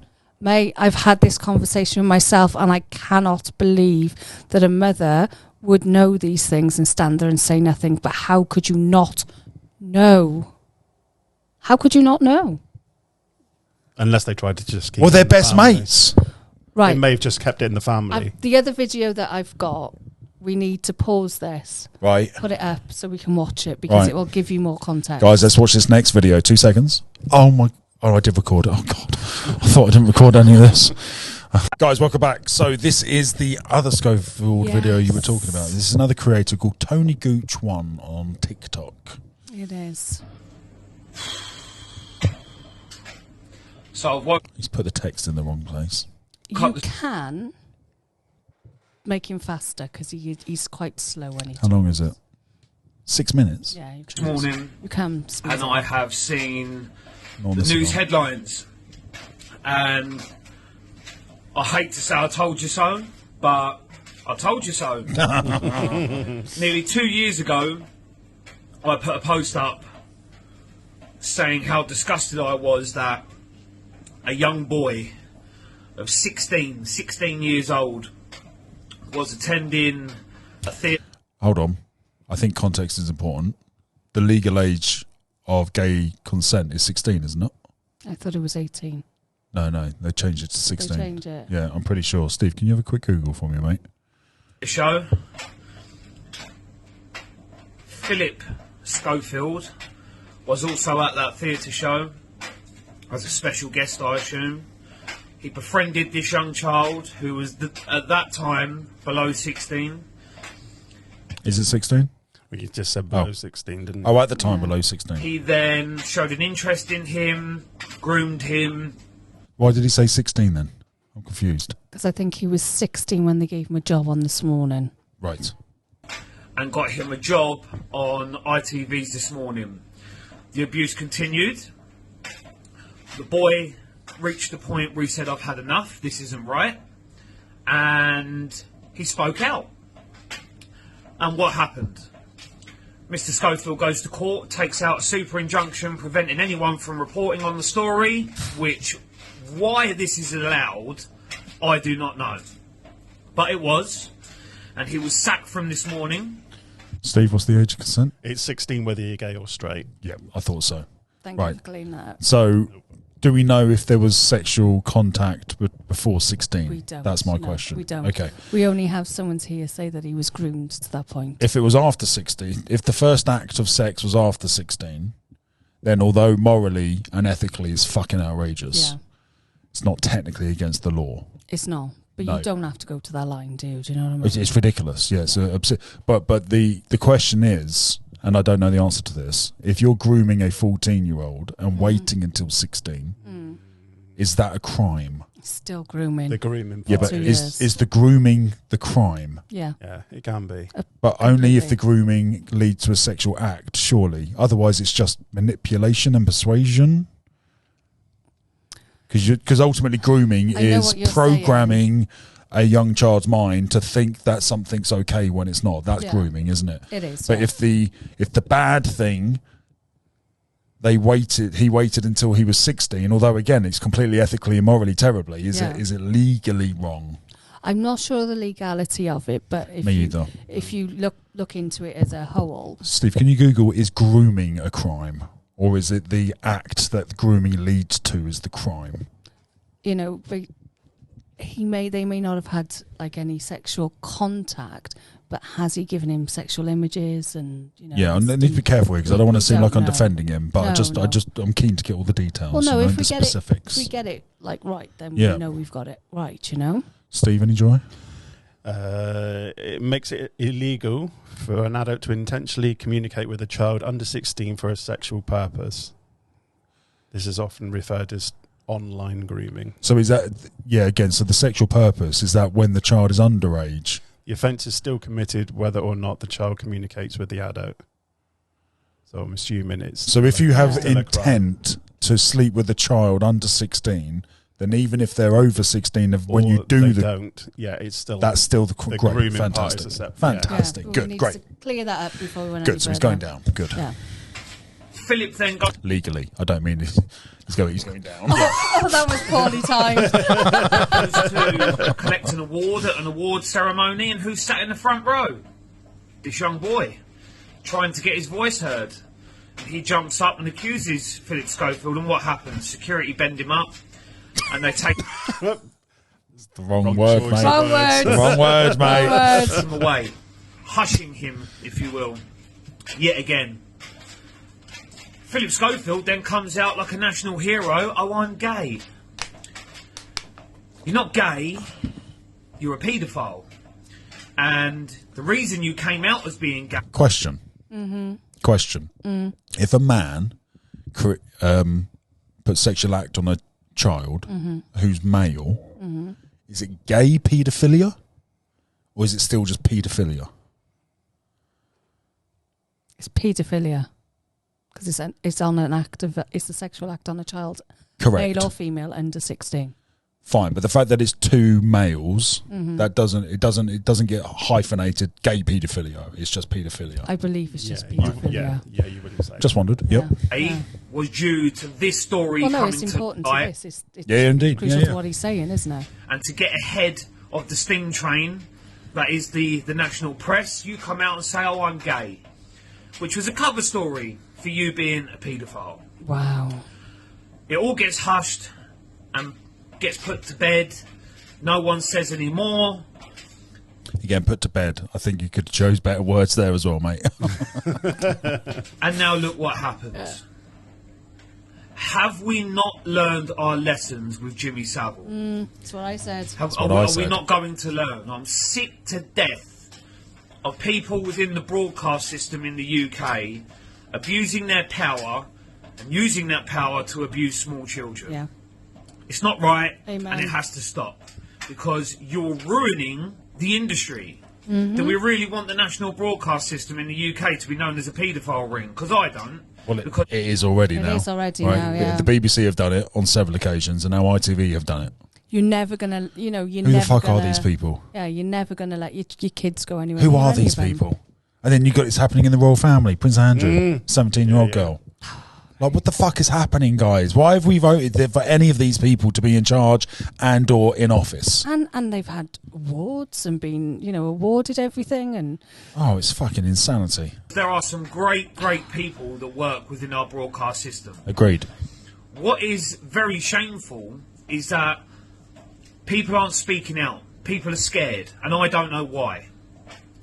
May I've had this conversation with myself, and I cannot believe that a mother would know these things and stand there and say nothing. But how could you not know? How could you not know? Unless they tried to just keep Well, it they're in the best family. mates. Right. They may have just kept it in the family. The other video that I've got, we need to pause this, Right. put it up so we can watch it because Right. it will give you more context. Guys, let's watch this next video. 2 seconds. Oh, my. Oh, I did record it. Oh, God. I thought I didn't record any of this. Guys, welcome back. So this is the other Schofield video you were talking about. This is another creator called Tony Gooch 1 on TikTok. It is. So what? He's put the text in the wrong place. You can make him faster because he's quite slow when he How long is it? 6 minutes? Yeah, you This can. morning, You can speed and it. I have seen No, the this is news not. headlines, and I hate to say I told you so, but I told you so. Nearly 2 years ago, I put a post up saying how disgusted I was that a young boy of 16 years old was attending a theatre. Hold on. I think context is important. The legal age of gay consent is 16, isn't it? I thought it was 18. No, they changed it to 16. They changed it. Yeah, I'm pretty sure. Steve, can you have a quick Google for me, mate? Show. Philip Schofield was also at that theatre show as a special guest, I assume. He befriended this young child who was at that time below 16. Is it 16? Well, you just said below 16, didn't you? Oh, at the time, below 16. He then showed an interest in him, groomed him. Why did he say 16 then? I'm confused. Because I think he was 16 when they gave him a job on This Morning. Right. And got him a job on ITV's This Morning. The abuse continued. The boy reached the point where he said, I've had enough, this isn't right. And he spoke out. And what happened? Mr. Schofield goes to court, takes out a super injunction preventing anyone from reporting on the story, which, why this is allowed, I do not know. But it was. And he was sacked from This Morning. Steve, what's the age of consent? It's 16 whether you're gay or straight. Yeah, I thought so. Thank Right. you for cleaning that up. So, do we know if there was sexual contact before 16? We don't. That's my No, question. we don't. Okay. We only have someone's here say that he was groomed to that point. If it was after 16, if the first act of sex was after 16, then although morally and ethically it's fucking outrageous, Yeah. it's not technically against the law. It's not. But No. you don't have to go to that line, do you? Do you know what I mean? It's ridiculous, yeah. But the question is, and I don't know the answer to this, if you're grooming a 14-year-old and waiting until 16, is that a crime? Still grooming. The grooming Yeah, part. but 2 is years. the grooming the crime? Yeah. Yeah, it can be. But only if Completely. the grooming leads to a sexual act, surely. Otherwise, it's just manipulation and persuasion. Because ultimately, grooming I know is what you're programming a young child's mind to think that something's okay when it's not. That's Yeah. grooming, isn't it? It is. But yeah. if the bad thing, he waited until he was 16. Although again, it's completely ethically and morally terribly. Is Yeah. it legally wrong? I'm not sure the legality of it, but Me either. if you look into it as a whole, Steve, can you Google, is grooming a crime? Or is it the act that grooming leads to is the crime? you know, but they may not have had like any sexual contact, but has he given him sexual images and Yeah, I need to be careful because I don't want to seem like I'm know. defending him, but No. I'm keen to get all the details. Well, no, and if we the get specifics. it, like right, then Yeah. we know we've got it right. You know. Steve, any joy? It makes it illegal for an adult to intentionally communicate with a child under 16 for a sexual purpose. This is often referred as online grooming. So is that, again, so the sexual purpose, is that when the child is underage? The offence is still committed whether or not the child communicates with the adult. So I'm assuming it's... So if you have still a crime. intent to sleep with a child under 16, then even if they're over 16, when you Or do they don't, it's still... that's still the the great, grooming part is fantastic, a separate- fantastic, Yeah, good, we need great, to clear that up before we went. good. So he's going down. Good. Yeah. Philip then got Legally, I don't mean he's going down. Oh, that was poorly timed. to collect an award at an award ceremony, and who sat in the front row? This young boy, trying to get his voice heard. He jumps up and accuses Philip Schofield, and what happens? Security bend him up, and they take The wrong Wrong word, choice mate. of Wrong words. word. Wrong word, mate. Words. him away, hushing him, if you will, yet again. Philip Schofield then comes out like a national hero. Oh, I'm gay. You're not gay. You're a paedophile. And the reason you came out as being gay... Question. Question. If a man puts sexual act on a child who's male, is it gay paedophilia? Or is it still just paedophilia? It's paedophilia because it's on an act of it's a sexual act on a child, Correct. male or female, under 16. Fine, but the fact that it's two males, that doesn't get hyphenated gay paedophilia. It's just paedophilia. I believe it's just Yeah, paedophilia. you wouldn't say. Just wondered. Yep. Gay was due to this story Well, no, coming it's important to to light, this. It's Yeah, indeed. crucial Yeah, to what he's saying, isn't it? and to get ahead of the steam train, that is the national press, you come out and say, oh, I'm gay, which was a cover story for you being a paedophile. Wow. It all gets hushed and gets put to bed. No one says any more. You're getting put to bed. I think you could have chose better words there as well, mate. And now look what happens. Have we not learned our lessons with Jimmy Savile? That's what I said. what I Are we said. not going to learn? I'm sick to death of people within the broadcast system in the UK abusing their power and using that power to abuse small children. Yeah. It's not right, Amen. and it has to stop, because you're ruining the industry. Mm-hmm. Do we really want the national broadcast system in the UK to be known as a paedophile ring? Because I don't. Well, it because is already It now. is already now, yeah. The BBC have done it on several occasions, and now ITV have done it. You're never gonna, you're Who never the fuck gonna, are these people? Yeah, you're never gonna let your kids go anywhere. Who near are any these of them. people? And then you got it's happening in the royal family. Prince Andrew, 17-year-old girl. Like, what the fuck is happening, guys? Why have we voted for any of these people to be in charge and or in office? And they've had awards and been, awarded everything, and Oh, it's fucking insanity. there are some great people that work within our broadcast system. Agreed. What is very shameful is that people aren't speaking out. People are scared, and I don't know why.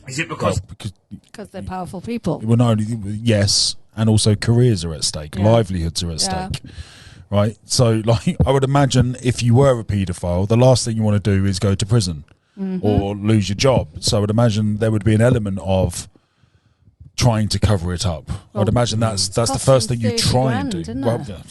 Is it because because they're powerful people. Well, not only yes, and also careers are at stake, Yeah. livelihoods are at Yeah. stake, right? So, like, I would imagine if you were a paedophile, the last thing you want to do is go to prison or lose your job. So, I would imagine there would be an element of trying to cover it up. I'd imagine that's the cost first them thing you 30 try grand, and do. isn't Well, it? yeah,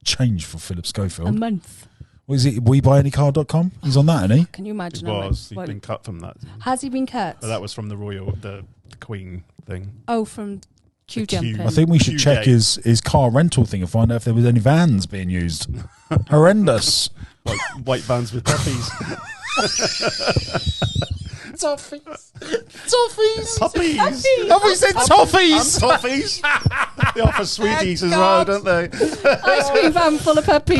change for Philip Schofield. A month. What is it? WeBuyAnyCar.com? He's on that, isn't he? Can you imagine? He how was. much- He's been cut from that. Has he been cut? But that was from the royal, the Queen thing. Oh, from queue The queue. jumping. I think we should Few check days. his car rental thing and find out if there was any vans being used. Horrendous. Like white vans with puppies. Toffees. Puppies! Have we said toffees? Toffees! They offer sweeties as well, don't they? Ice cream van full of puppies.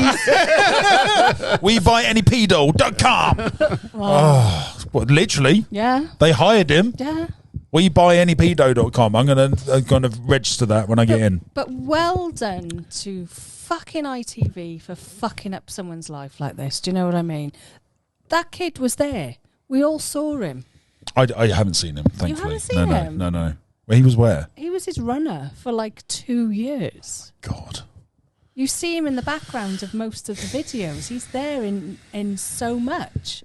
WeBuyAnyPedo.com. Oh, what, literally, Yeah, they hired him. yeah. WeBuyAnyPedo.com. I'm gonna register that when I get in. But well done to fucking ITV for fucking up someone's life like this. Do you know what I mean? That kid was there. We all saw him. I haven't seen him. Thankfully, haven't seen him? No. Well, he was where? He was his runner for like 2 years. God. You see him in the background of most of the videos. He's there in so much.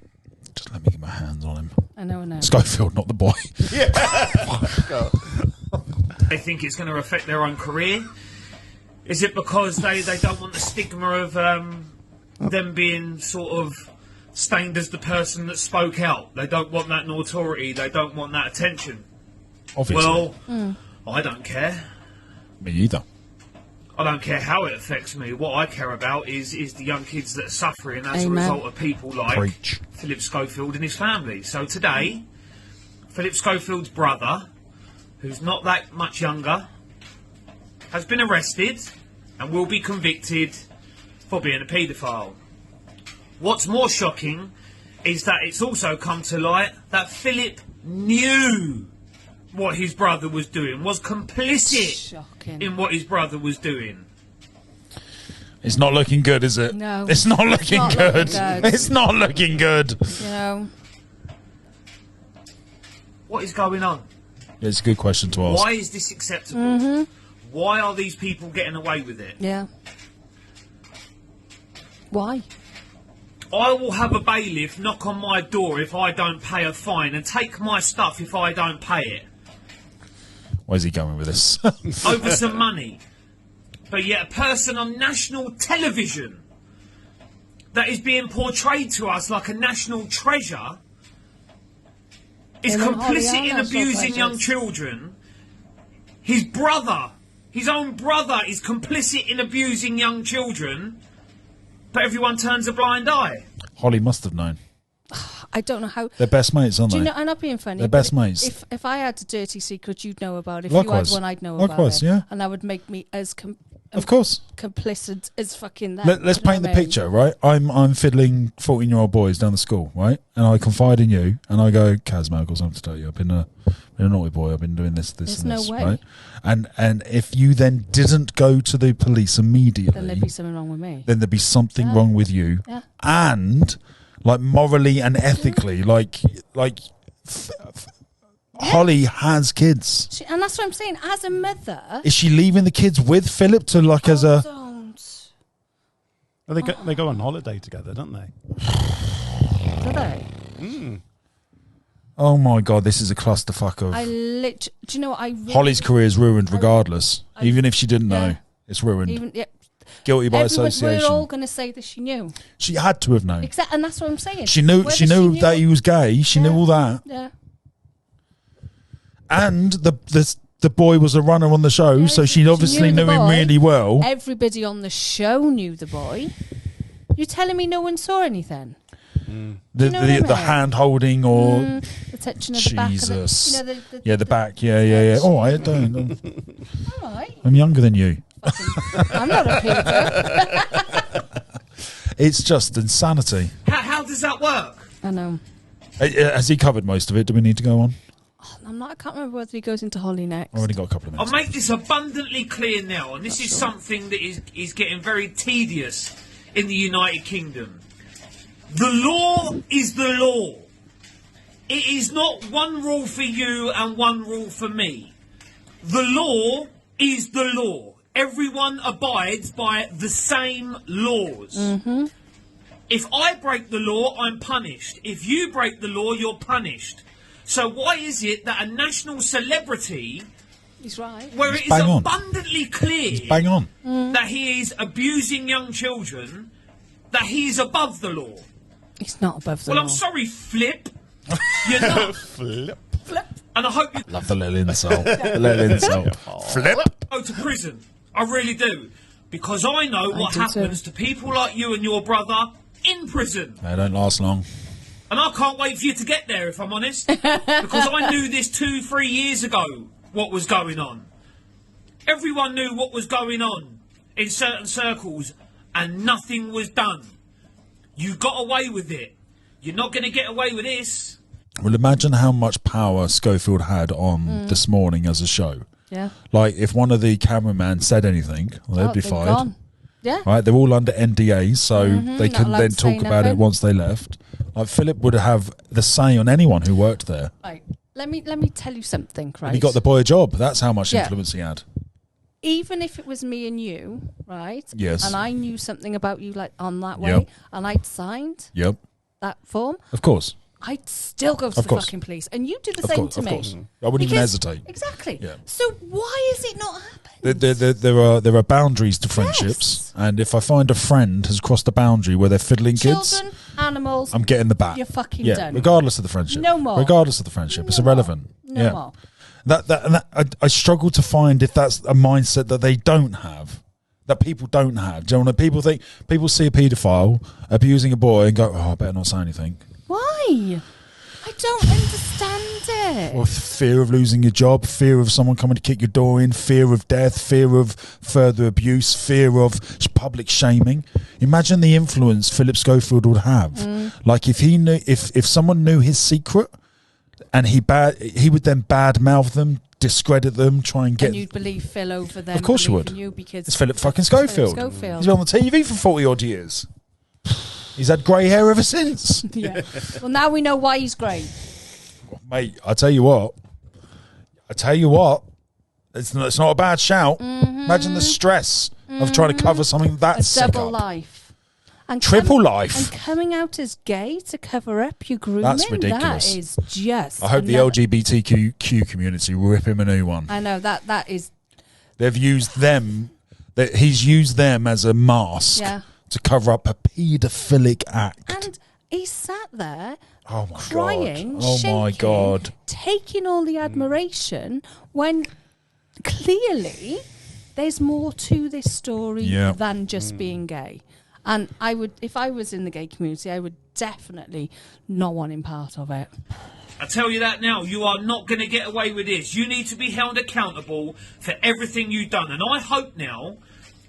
Just let me get my hands on him. I know. Schofield, not the boy. they think it's going to affect their own career? Is it because they don't want the stigma of them being sort of stained as the person that spoke out? They don't want that notoriety. They don't want that attention. Obviously. Well, I don't care. Me either. I don't care how it affects me. What I care about is the young kids that are suffering as Amen. a result of people like Preach. Philip Schofield and his family. So today, Philip Schofield's brother, who's not that much younger, has been arrested and will be convicted for being a paedophile. What's more shocking is that it's also come to light that Philip knew what his brother was doing, was complicit Shocking. in what his brother was doing. It's not looking good, is it? No. It's not looking not good. looking good. It's not looking good. You know. What is going on? It's a good question to ask. Why is this acceptable? Why are these people getting away with it? Yeah. Why? I will have a bailiff knock on my door if I don't pay a fine and take my stuff if I don't pay it. Where's he going with this? Over some money. But yet a person on national television that is being portrayed to us like a national treasure is Him and Holly complicit are in national abusing young treasures. children. His brother, his own brother, is complicit in abusing young children, but everyone turns a blind eye. Holly must have known. I don't know how. They're best mates, aren't Do they? you know? I'm not being funny. They're but best mates. If I had a dirty secret, you'd know about it. If Likewise. you had one, I'd know Likewise, about it. yeah. And that would make me as Of course. complicit as fucking them. Let's Do you know paint the what I mean? picture, right? I'm fiddling 14-year-old boys down the school, right? And I confide in you, and I go, Kaz, mate, I've got something to tell you. I've been a naughty boy. I've been doing this, There's and no this, way. right? And if you then didn't go to the police immediately, Then there'd be something wrong with me. then there'd be something Yeah. wrong with you, Yeah. and like morally and ethically, like Holly has kids. And that's what I'm saying. As a mother, Is she leaving the kids with Philip to like as a? don't. Well, they go on holiday together, don't they? Do they? Oh my god, this is a clusterfuck of. Do you know what I? Really, Holly's career is ruined regardless. Even if she didn't know, Yeah. it's ruined. Even Guilty by everyone, association. we're all going to say that she knew. She had to have known. Exactly, and that's what I'm saying. She knew. Whether She knew that he was gay. She knew Yeah. all that. Yeah. And the boy was a runner on the show, Yeah, so she she obviously knew the knew him boy. really well. Everybody on the show knew the boy. You're telling me no one saw anything? The you know what I the mean? hand holding or The touching of the back of Jesus. the, you know, the yeah, the back. Yeah. Oh, I don't. All right. I'm younger than you. I'm not a Peter. It's just insanity. How does that work? I know. Has he covered most of it? Do we need to go on? I can't remember whether he goes into Holly next. I've only got a couple of I'll minutes. make this abundantly clear now, and this is something that is getting very tedious in the United Kingdom. The law is the law. It is not one rule for you and one rule for me. The law is the law. Everyone abides by the same laws. If I break the law, I'm punished. If you break the law, you're punished. So why is it that a national celebrity, He's right. where it is bang on. abundantly clear Bang on. that he is abusing young children, that he is above the law? He's not above the Well, law. I'm sorry, Flip. You're not. Flip. And I hope you Love the little insult. The little insult. Flip. go to prison. I really do. Because I know what do too. happens to people like you and your brother in prison. They don't last long. And I can't wait for you to get there, if I'm honest. Because I knew this 2-3 years ago, what was going on. Everyone knew what was going on in certain circles, and nothing was done. You got away with it. You're not going to get away with this. Well, imagine how much power Schofield had on This Morning as a show. Yeah. Like, if one of the cameramen said anything, well, they'd be they're fired. gone. Yeah. Right? They're all under NDAs, so they not couldn't allowed then to say talk about it nothing. once they left. Like, Philip would have the say on anyone who worked there. Right. Let me tell you something, right? He got the boy a job. That's how much Yeah. influence he had. Even if it was me and you, right? Yes. And I knew something about you like on that way, Yep. and I'd signed Yep. that form, Of course. I'd still go to Of the course. fucking police, and you do the Of same course. to Of me. course. I wouldn't even Because- hesitate. Exactly. Yeah. So why is it not happening? There are boundaries to friendships, Yes. and if I find a friend has crossed a boundary where they're fiddling kids, Children, animals, I'm getting the back. you're fucking yeah, done. regardless of the friendship. No more. Regardless of the friendship, it's No irrelevant. more. No yeah. more. I struggle to find if that's a mindset that they don't have, that people don't have. Do you know what people think? People see a paedophile abusing a boy and go, "Oh, I better not say anything." Why? I don't understand it. Or fear of losing your job, fear of someone coming to kick your door in, fear of death, fear of further abuse, fear of public shaming. Imagine the influence Philip Schofield would have. Like if he knew, if someone knew his secret, and he would then badmouth them, discredit them, try and get. And you'd believe Phil over them. Of course you would. You because It's Philip fucking it's Philip Schofield. Schofield. He's been on the TV for 40 odd years. He's had grey hair ever since. Yeah. Well, now we know why he's great. Mate, I tell you what. It's not a bad shout. Imagine the stress of trying to cover something that A sick double up. life. And Triple life. And coming out as gay to cover up your grooming. That's ridiculous. That is just. I hope the another- LGBTQ community rip him a new one. I know that is. They've used them. He's used them as a mask Yeah. to cover up a paedophilic act. And he sat there Oh my crying, god! Oh my shaking, god! taking all the admiration when clearly there's more to this story Yeah. than just being gay. And I would, if I was in the gay community, I would definitely not want him part of it. I tell you that now, you are not going to get away with this. You need to be held accountable for everything you've done. And I hope now,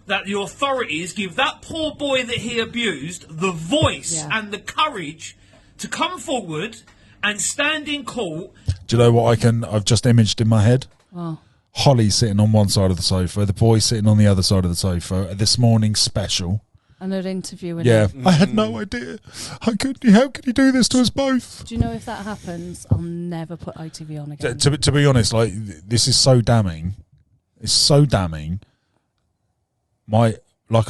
that the authorities give that poor boy that he abused the voice and the courage to come forward and stand in court. Do you know what I've just imaged in my head? Wow. Holly sitting on one side of the sofa, the boy sitting on the other side of the sofa at this morning's special. And they're interviewing Yeah. him. I had no idea. How could you do this to us both? Do you know if that happens, I'll never put ITV on again. To be honest, like, this is so damning. It's so damning. Like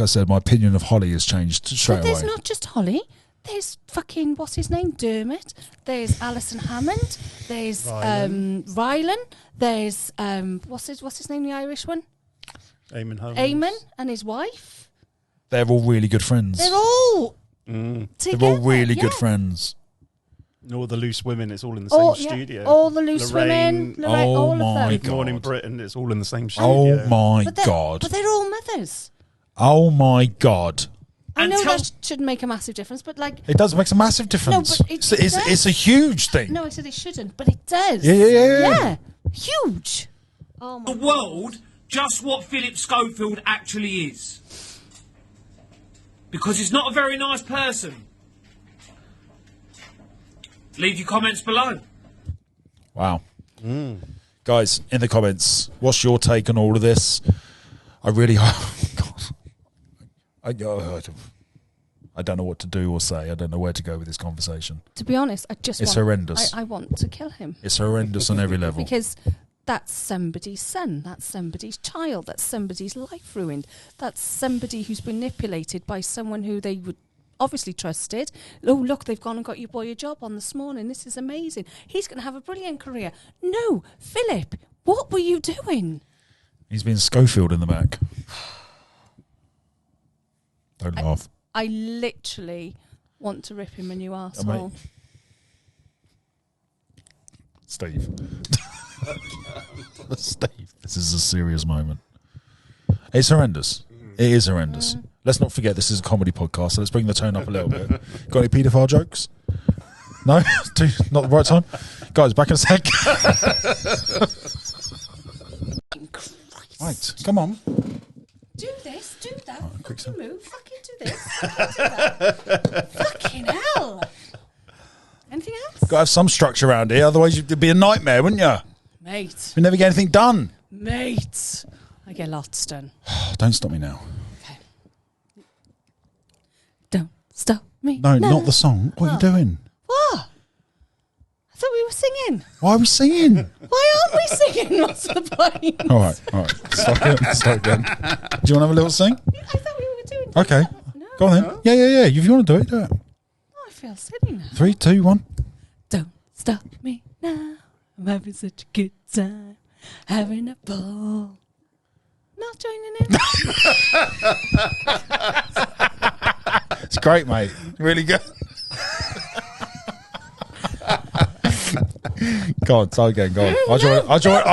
I said, my opinion of Holly has changed straight But there's away. not just Holly. There's fucking, what's his name? Dermot. There's Alison Hammond. There's Rylan. There's what's his name? The Irish one. Eamon Holmes. Eamon and his wife. They're all really good friends. They're all They're together. all really good yeah. friends. And all the loose women, it's all in the same studio. All the loose Lorraine, women. Lorraine, all of them. Good Morning Britain, it's all in the same Oh studio. my But they're- God. But they're all mothers. Oh my God. I And know tell- that shouldn't make a massive difference, but like, It does make a massive difference. but it does. It's a huge thing. no, I said it shouldn't, but it does. Yeah. Huge. Oh my The world just what Philip Schofield actually is. Because he's not a very nice person. Leave your comments below. Wow. Guys, in the comments, what's your take on all of this? I really God. I don't know what to do or say. I don't know where to go with this conversation. To be honest, It's horrendous. I want to kill him. It's horrendous on every level. Because that's somebody's son, that's somebody's child, that's somebody's life ruined, that's somebody who's been manipulated by someone who they would obviously trusted. Oh, look, they've gone and got your boy a job on this morning. This is amazing. He's going to have a brilliant career. No, Philip, what were you doing? He's been Schofield in the back. Don't laugh. I literally want to rip him a new arsehole. Steve. Steve, this is a serious moment. It's horrendous. It is horrendous. Let's not forget this is a comedy podcast, so let's bring the tone up a little bit. Got any paedophile jokes? No? Not the right time? Guys, back in a sec. Right, come on. Do this, do that, quick fucking sec. move, fucking do this, fucking do that. Fucking hell. Anything else? Got to have some structure around here, otherwise it'd be a nightmare, wouldn't you? Mate, We'd never get anything done. mate. I get lots done. Don't stop me now. Okay. Don't stop me. No, not the song. What are you doing? What? I thought we were singing. Why are we singing? Why aren't we singing? What's the point? All right. Start again. Do you want to have a little sing? I thought we were doing. Okay. No. Go on then. Yeah. If you want to do it, do it. Oh, I feel silly now. 3, 2, 1. Don't stop me now. I'm having such a good time. Having a ball. Not joining in. It's great, mate. Really good. Go on, start again. Go on. I'll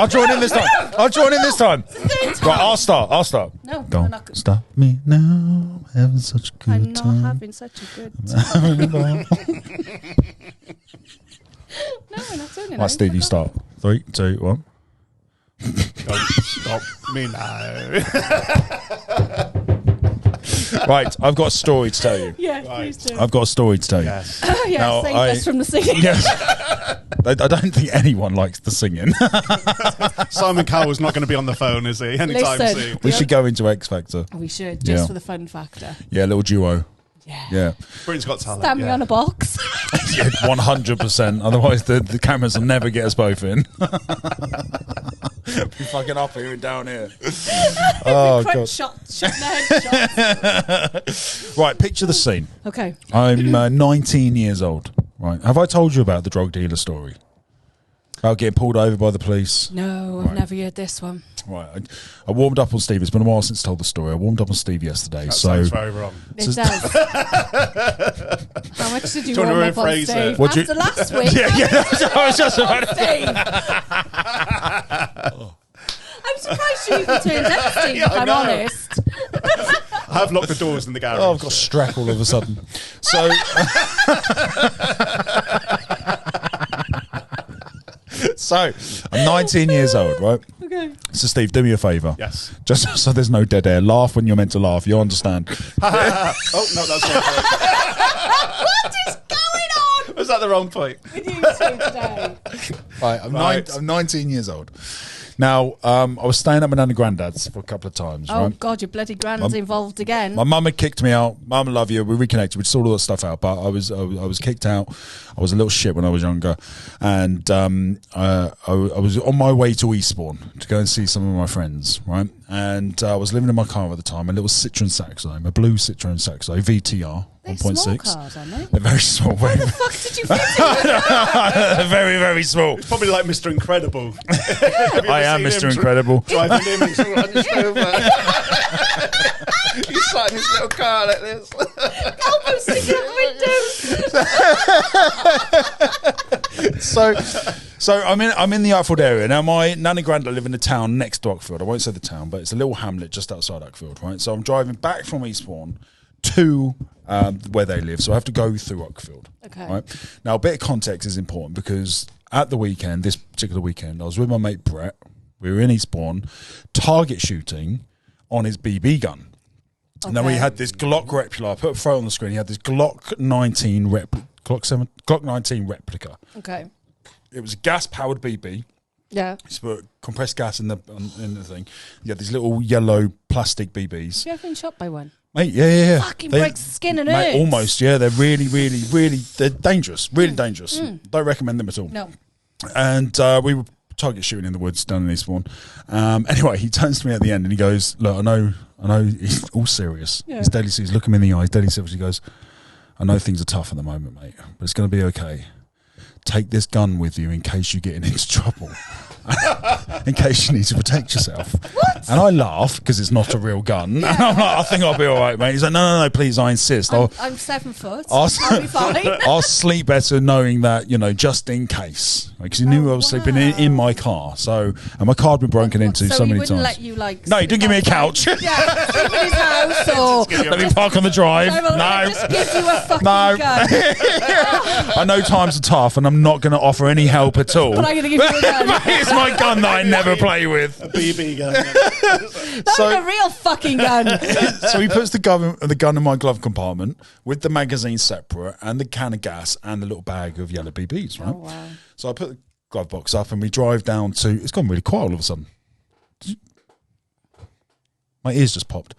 join in this time. Right, I'll start. No, I'm Don't not good. stop me now. I'm having such a good I'm not time. having such a good time. No, we're not doing it. Right, Steve, you start. 3, 2, 1. Don't stop me now. Right, I've got a story to tell you. Yeah, please do. I've got a story to tell you. Yes. Yeah, Now, save us from the singing. Yes. I don't think anyone likes the singing. Simon Cowell's not going to be on the phone, is he? Anytime Listen. soon. We should go into X Factor. We should, just Yeah. for the fun factor. Yeah, a little duo. Yeah. Yeah. Britain's Got Talent. Stand me yeah. on a box. Yeah, 100%. Otherwise, the cameras will never get us both in. Be fucking up here and down here. Oh, Crunch God. shot in the head shot. Right, picture the scene. Okay. I'm 19 years old. Right. Have I told you about the drug dealer story? About getting pulled over by the police? No, I've never heard this one. Right. I warmed up on Steve. It's been a while since I told the story. I warmed up on Steve yesterday. That so sounds very wrong. It does. How much did you Do you warm wanna up on, rephrase Steve? it? What'd you- After last week? I was just about to Steve. I'm surprised you even turned up, Steve, if I'm know. honest. I have locked the doors in the garage. Oh, I've got strep all of a sudden. So, so I'm 19 years old, right? Okay. Okay. So, Steve, do me a favour. Yes. Just so there's no dead air. Laugh when you're meant to laugh. You understand? Oh, no, that's wrong point. What is going on Was that the wrong point? with you two today? Right, I'm 19 years old. Now, I was staying at my nan and granddad's for a couple of times. Oh, right? God, your bloody grand's involved again. My mum had kicked me out. Mum, I love you. We reconnected. We sorted all that stuff out. But I was kicked out. I was a little shit when I was younger, and I was on my way to Eastbourne to go and see some of my friends. Right, and I was living in my car at the time. A little Citroen Saxo, a blue Citroen Saxo VTR. They're small 1.6. cars, aren't they? They're very small. Where the fuck did you fit it? Very, very small. It's probably like Mr. Incredible. I am Mr. Incredible. Driving him, he's all on his over. He's sat in his little car like this. Elbow sticking out the window. So I'm in the Uckfield area now. My nan and granddad live in the town next to Uckfield. I won't say the town, but it's a little hamlet just outside Uckfield, right? So I'm driving back from Eastbourne to where they live, so I have to go through Uckfield. Okay. Right now, a bit of context is important because at the weekend, this particular weekend, I was with my mate Brett. We were in Eastbourne, target shooting on his BB gun. Okay. And then we had this Glock replica. I put a photo on the screen. He had this Glock 19 replica. Okay. It was a gas-powered BB. Yeah. It's put compressed gas in the thing. You had these little yellow plastic BBs. Have you ever been shot by one? Mate, yeah. Fucking breaks the skin and mate, hurts. almost, yeah. They're really, really, really, they're dangerous. Really dangerous. Don't recommend them at all. No. And we were target shooting in the woods down in Eastbourne. Anyway, he turns to me at the end and he goes, look, I know, he's all serious. Yeah. He's deadly serious. Look him in the eyes, deadly serious. He goes, I know things are tough at the moment, mate, but it's going to be okay. Take this gun with you in case you get into trouble. In case you need to protect yourself. What? And I laugh because it's not a real gun. Yeah. And I'm like, I think I'll be all right, mate. He's like, no, please, I insist. I'm 7 foot. I'll be fine. I'll sleep better knowing that, just in case. Because he knew I was sleeping in my car. And my car had been broken into so many times. So he wouldn't let you, No, he didn't give me a couch. Yeah, sleep in his house or... Let me park on the drive. No. Just give you a fucking gun. I know times are tough and I'm not going to offer any help at all. But I'm going to give you a gun. It's my gun that I never play with. A BB gun. That's a real fucking gun. So he puts the gun in my glove compartment with the magazine separate and the can of gas and the little bag of yellow BBs, right? Oh, wow. So I put the glove box up and we drive down to... It's gone really quiet all of a sudden. My ears just popped.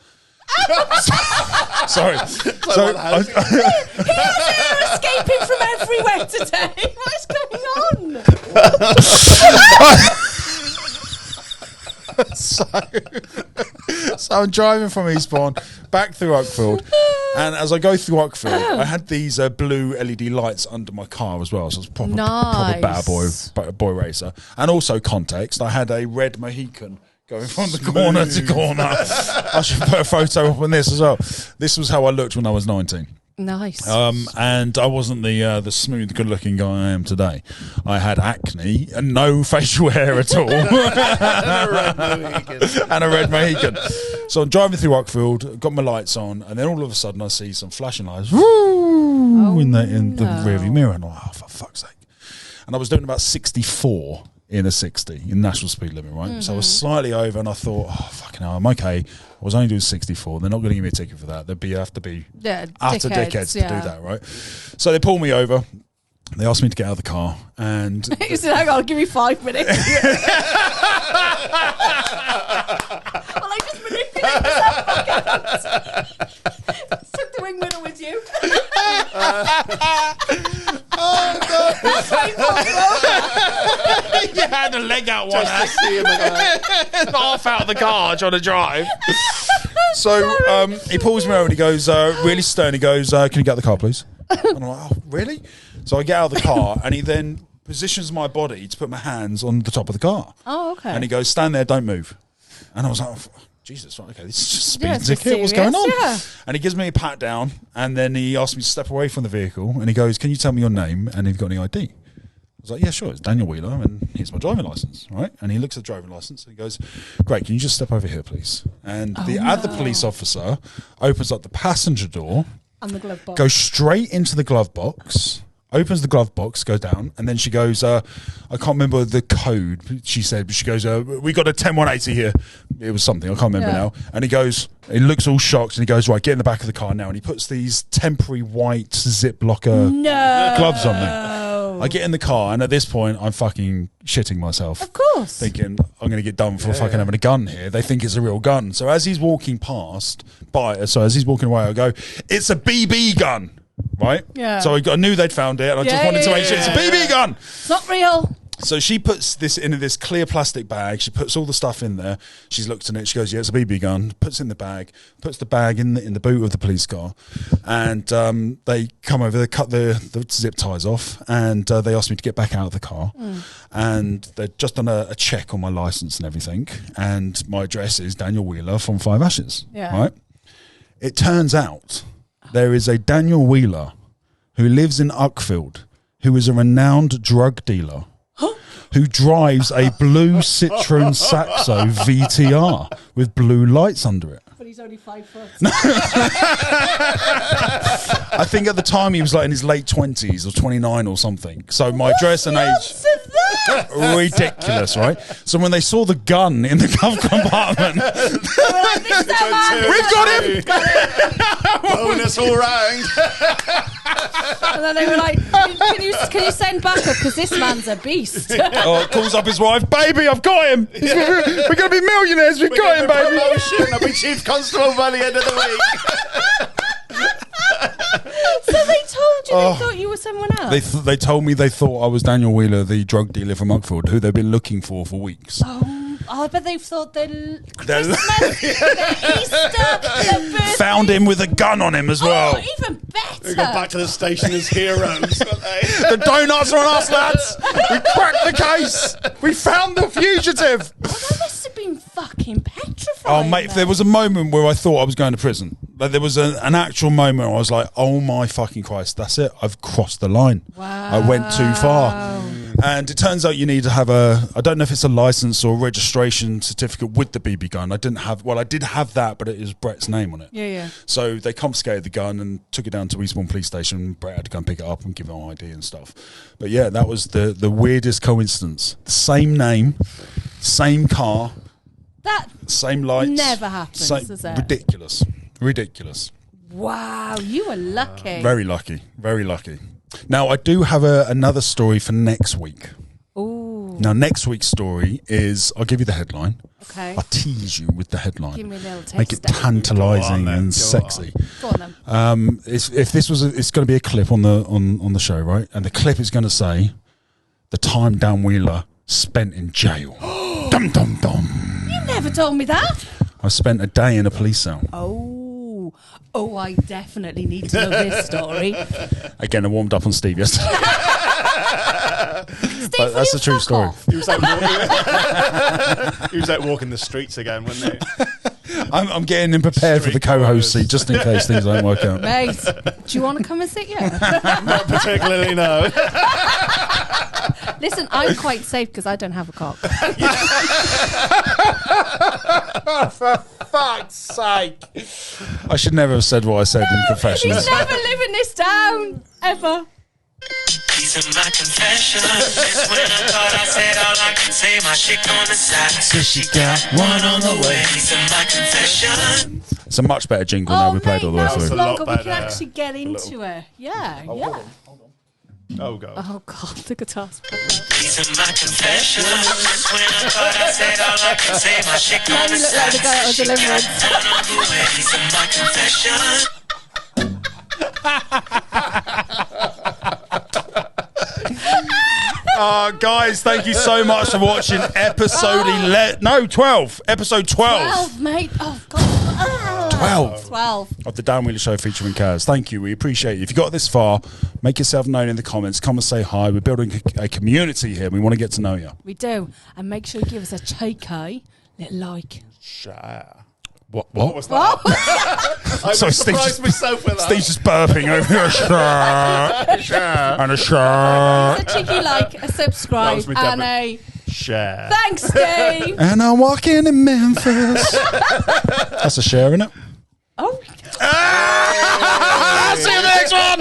Sorry. He was here escaping from everywhere today. What is going on? So I'm driving from Eastbourne back through Uckfield, and as I go through Uckfield, I had these blue LED lights under my car as well, so it was proper bad boy racer. And also context, I had a red Mohican going from the corner to corner. I should put a photo up on this as well. This was how I looked when I was 19. Nice. And I wasn't the smooth, good-looking guy I am today. I had acne and no facial hair at all, and a red Mohican. So I'm driving through Uckfield, got my lights on, and then all of a sudden I see some flashing lights in the rearview mirror, and I'm like, oh, for fuck's sake! And I was doing about 64 in a 60 in national speed limit, right? Mm-hmm. So I was slightly over, and I thought, oh fucking hell, I'm okay. I was only doing 64. They're not going to give me a ticket for that. They'd have to be utter dickheads to do that, right? So they pulled me over. They asked me to get out of the car, and he said, "Hang on, give me 5 minutes." Well, I just manipulated that. Took the wing winner with you. Oh God! That's how you pulled him over. You had a leg out one, half out of the car trying to drive. So he pulls me over and he goes, really stern. He goes, "Can you get out of the car, please?" And I'm like, "Oh, really?" So I get out of the car and he then positions my body to put my hands on the top of the car. Oh, okay. And he goes, "Stand there, don't move." And I was like, oh, Jesus, right, okay, this is just speeding it's ticket. What's going on? Yeah. And he gives me a pat down, and then he asks me to step away from the vehicle, and he goes, "Can you tell me your name and if you've got any ID?" I was like, "Yeah, sure, it's Daniel Wheeler, and here's my driving license," right? And he looks at the driving license, and he goes, "Great, can you just step over here, please?" And the other police officer opens up the passenger door, And the glove box. goes straight into the glove box, opens the glove box, goes down, and then she goes, I can't remember the code she said, but she goes, we got a 10180 here. It was something, I can't remember now. And he goes, he looks all shocked, and he goes, right, get in the back of the car now. And he puts these temporary white zip locker gloves on me. I get in the car, and at this point, I'm fucking shitting myself. Of course. Thinking, I'm going to get done for fucking having a gun here. They think it's a real gun. So as he's walking as he's walking away, I go, it's a BB gun. Right? Yeah. So I knew they'd found it, and I just wanted to make sure it's a BB gun. It's not real. So she puts this in this clear plastic bag. She puts all the stuff in there. She's looked at it. She goes, yeah, it's a BB gun. Puts it in the bag. Puts the bag in the boot of the police car. And they come over. They cut the zip ties off. And they asked me to get back out of the car. And they'd just done a check on my license and everything. And my address is Daniel Wheeler from Five Ashes. Yeah. Right? It turns out there is a Daniel Wheeler who lives in Uckfield, who is a renowned drug dealer, who drives a blue Citroen Saxo VTR with blue lights under it. But he's only 5 foot. I think at the time he was like in his late 20s or 29 or something. So my address and age, ridiculous, right? So when they saw the gun in the glove compartment, we've got him. Bonus all round. And then they were like, can you send backup, because this man's a beast. Calls up his wife, baby, I've got him. We're going to be millionaires. We've got him, baby. I'll be chief constable by the end of the week. So they told you they thought you were someone else? They told me they thought I was Daniel Wheeler, the drug dealer from Uckfield, who they've been looking for weeks. I bet they've thought Christmas, their Easter, their birthday. Found him with a gun on him as well. Oh, even better. We go back to the station as heroes. The donuts are on us, lads. We cracked the case. We found the fugitive. That must have been fucking petrifying. Oh, mate, there was a moment where I thought I was going to prison. Like, there was an actual moment where I was like, oh my fucking Christ, that's it. I've crossed the line. Wow. I went too far. And it turns out you need to have I don't know if it's a license or registration certificate with the BB gun. I did have that, but it is Brett's name on it. Yeah. So they confiscated the gun and took it down to Eastbourne Police Station. Brett had to go and pick it up and give him an ID and stuff. But yeah, that was the weirdest coincidence. The same name, same car, That same lights. never happens, does it? Ridiculous. Wow, you were lucky. Very lucky. Very lucky. Now, I do have another story for next week. Ooh. Now, next week's story is, I'll give you the headline. Okay. I'll tease you with the headline. Give me a little taste. Make it tantalising Go on, and then. sexy. Go on then. If this was, it's going to be a clip on the show, right? And the clip is going to say, the time Dan Wheeler spent in jail. Dum dum dum. You never told me that. I spent a day in a police cell. Oh, I definitely need to know this story. Again, I warmed up on Steve yesterday. But that's a true story. He was out walking the streets again, wasn't he? I'm getting him prepared for the co-host seat just in case things don't work out. Mate, do you want to come and sit here? Not particularly, no. Listen, I'm quite safe because I don't have a cock. For fuck's sake. I should never have said what I said in confessions. He's never living this down, ever. These are my confessions. Just when I thought I said all I can say, my chick on the side. So she got one on the way. These are my confessions. It's a much better jingle now we played all the way that was through. longer. We better. can actually get into it. Yeah. Oh, God. Oh, God, the guitar's These are my confessions. Just when I thought I said all I can say, my chick on the you look like side. the guy at She got Deliverance. one on the way. These are my confessions. Guys, thank you so much for watching episode 12. Episode 12. 12, mate. Oh, God. 12 of the Dan Wheeler Show featuring Kaz. Thank you. We appreciate it. If you got this far, make yourself known in the comments. Come and say hi. We're building a community here. We want to get to know you. We do. And make sure you give us a cheeky little like. What? What was that? I Sorry, surprised myself with that. Steve's just burping over here. And a shirt. A cheeky like, a subscribe, was me, and Deborah. a Share. thanks, Steve. And I'm walking in Memphis. That's a share, isn't it? Oh. See you in the next one.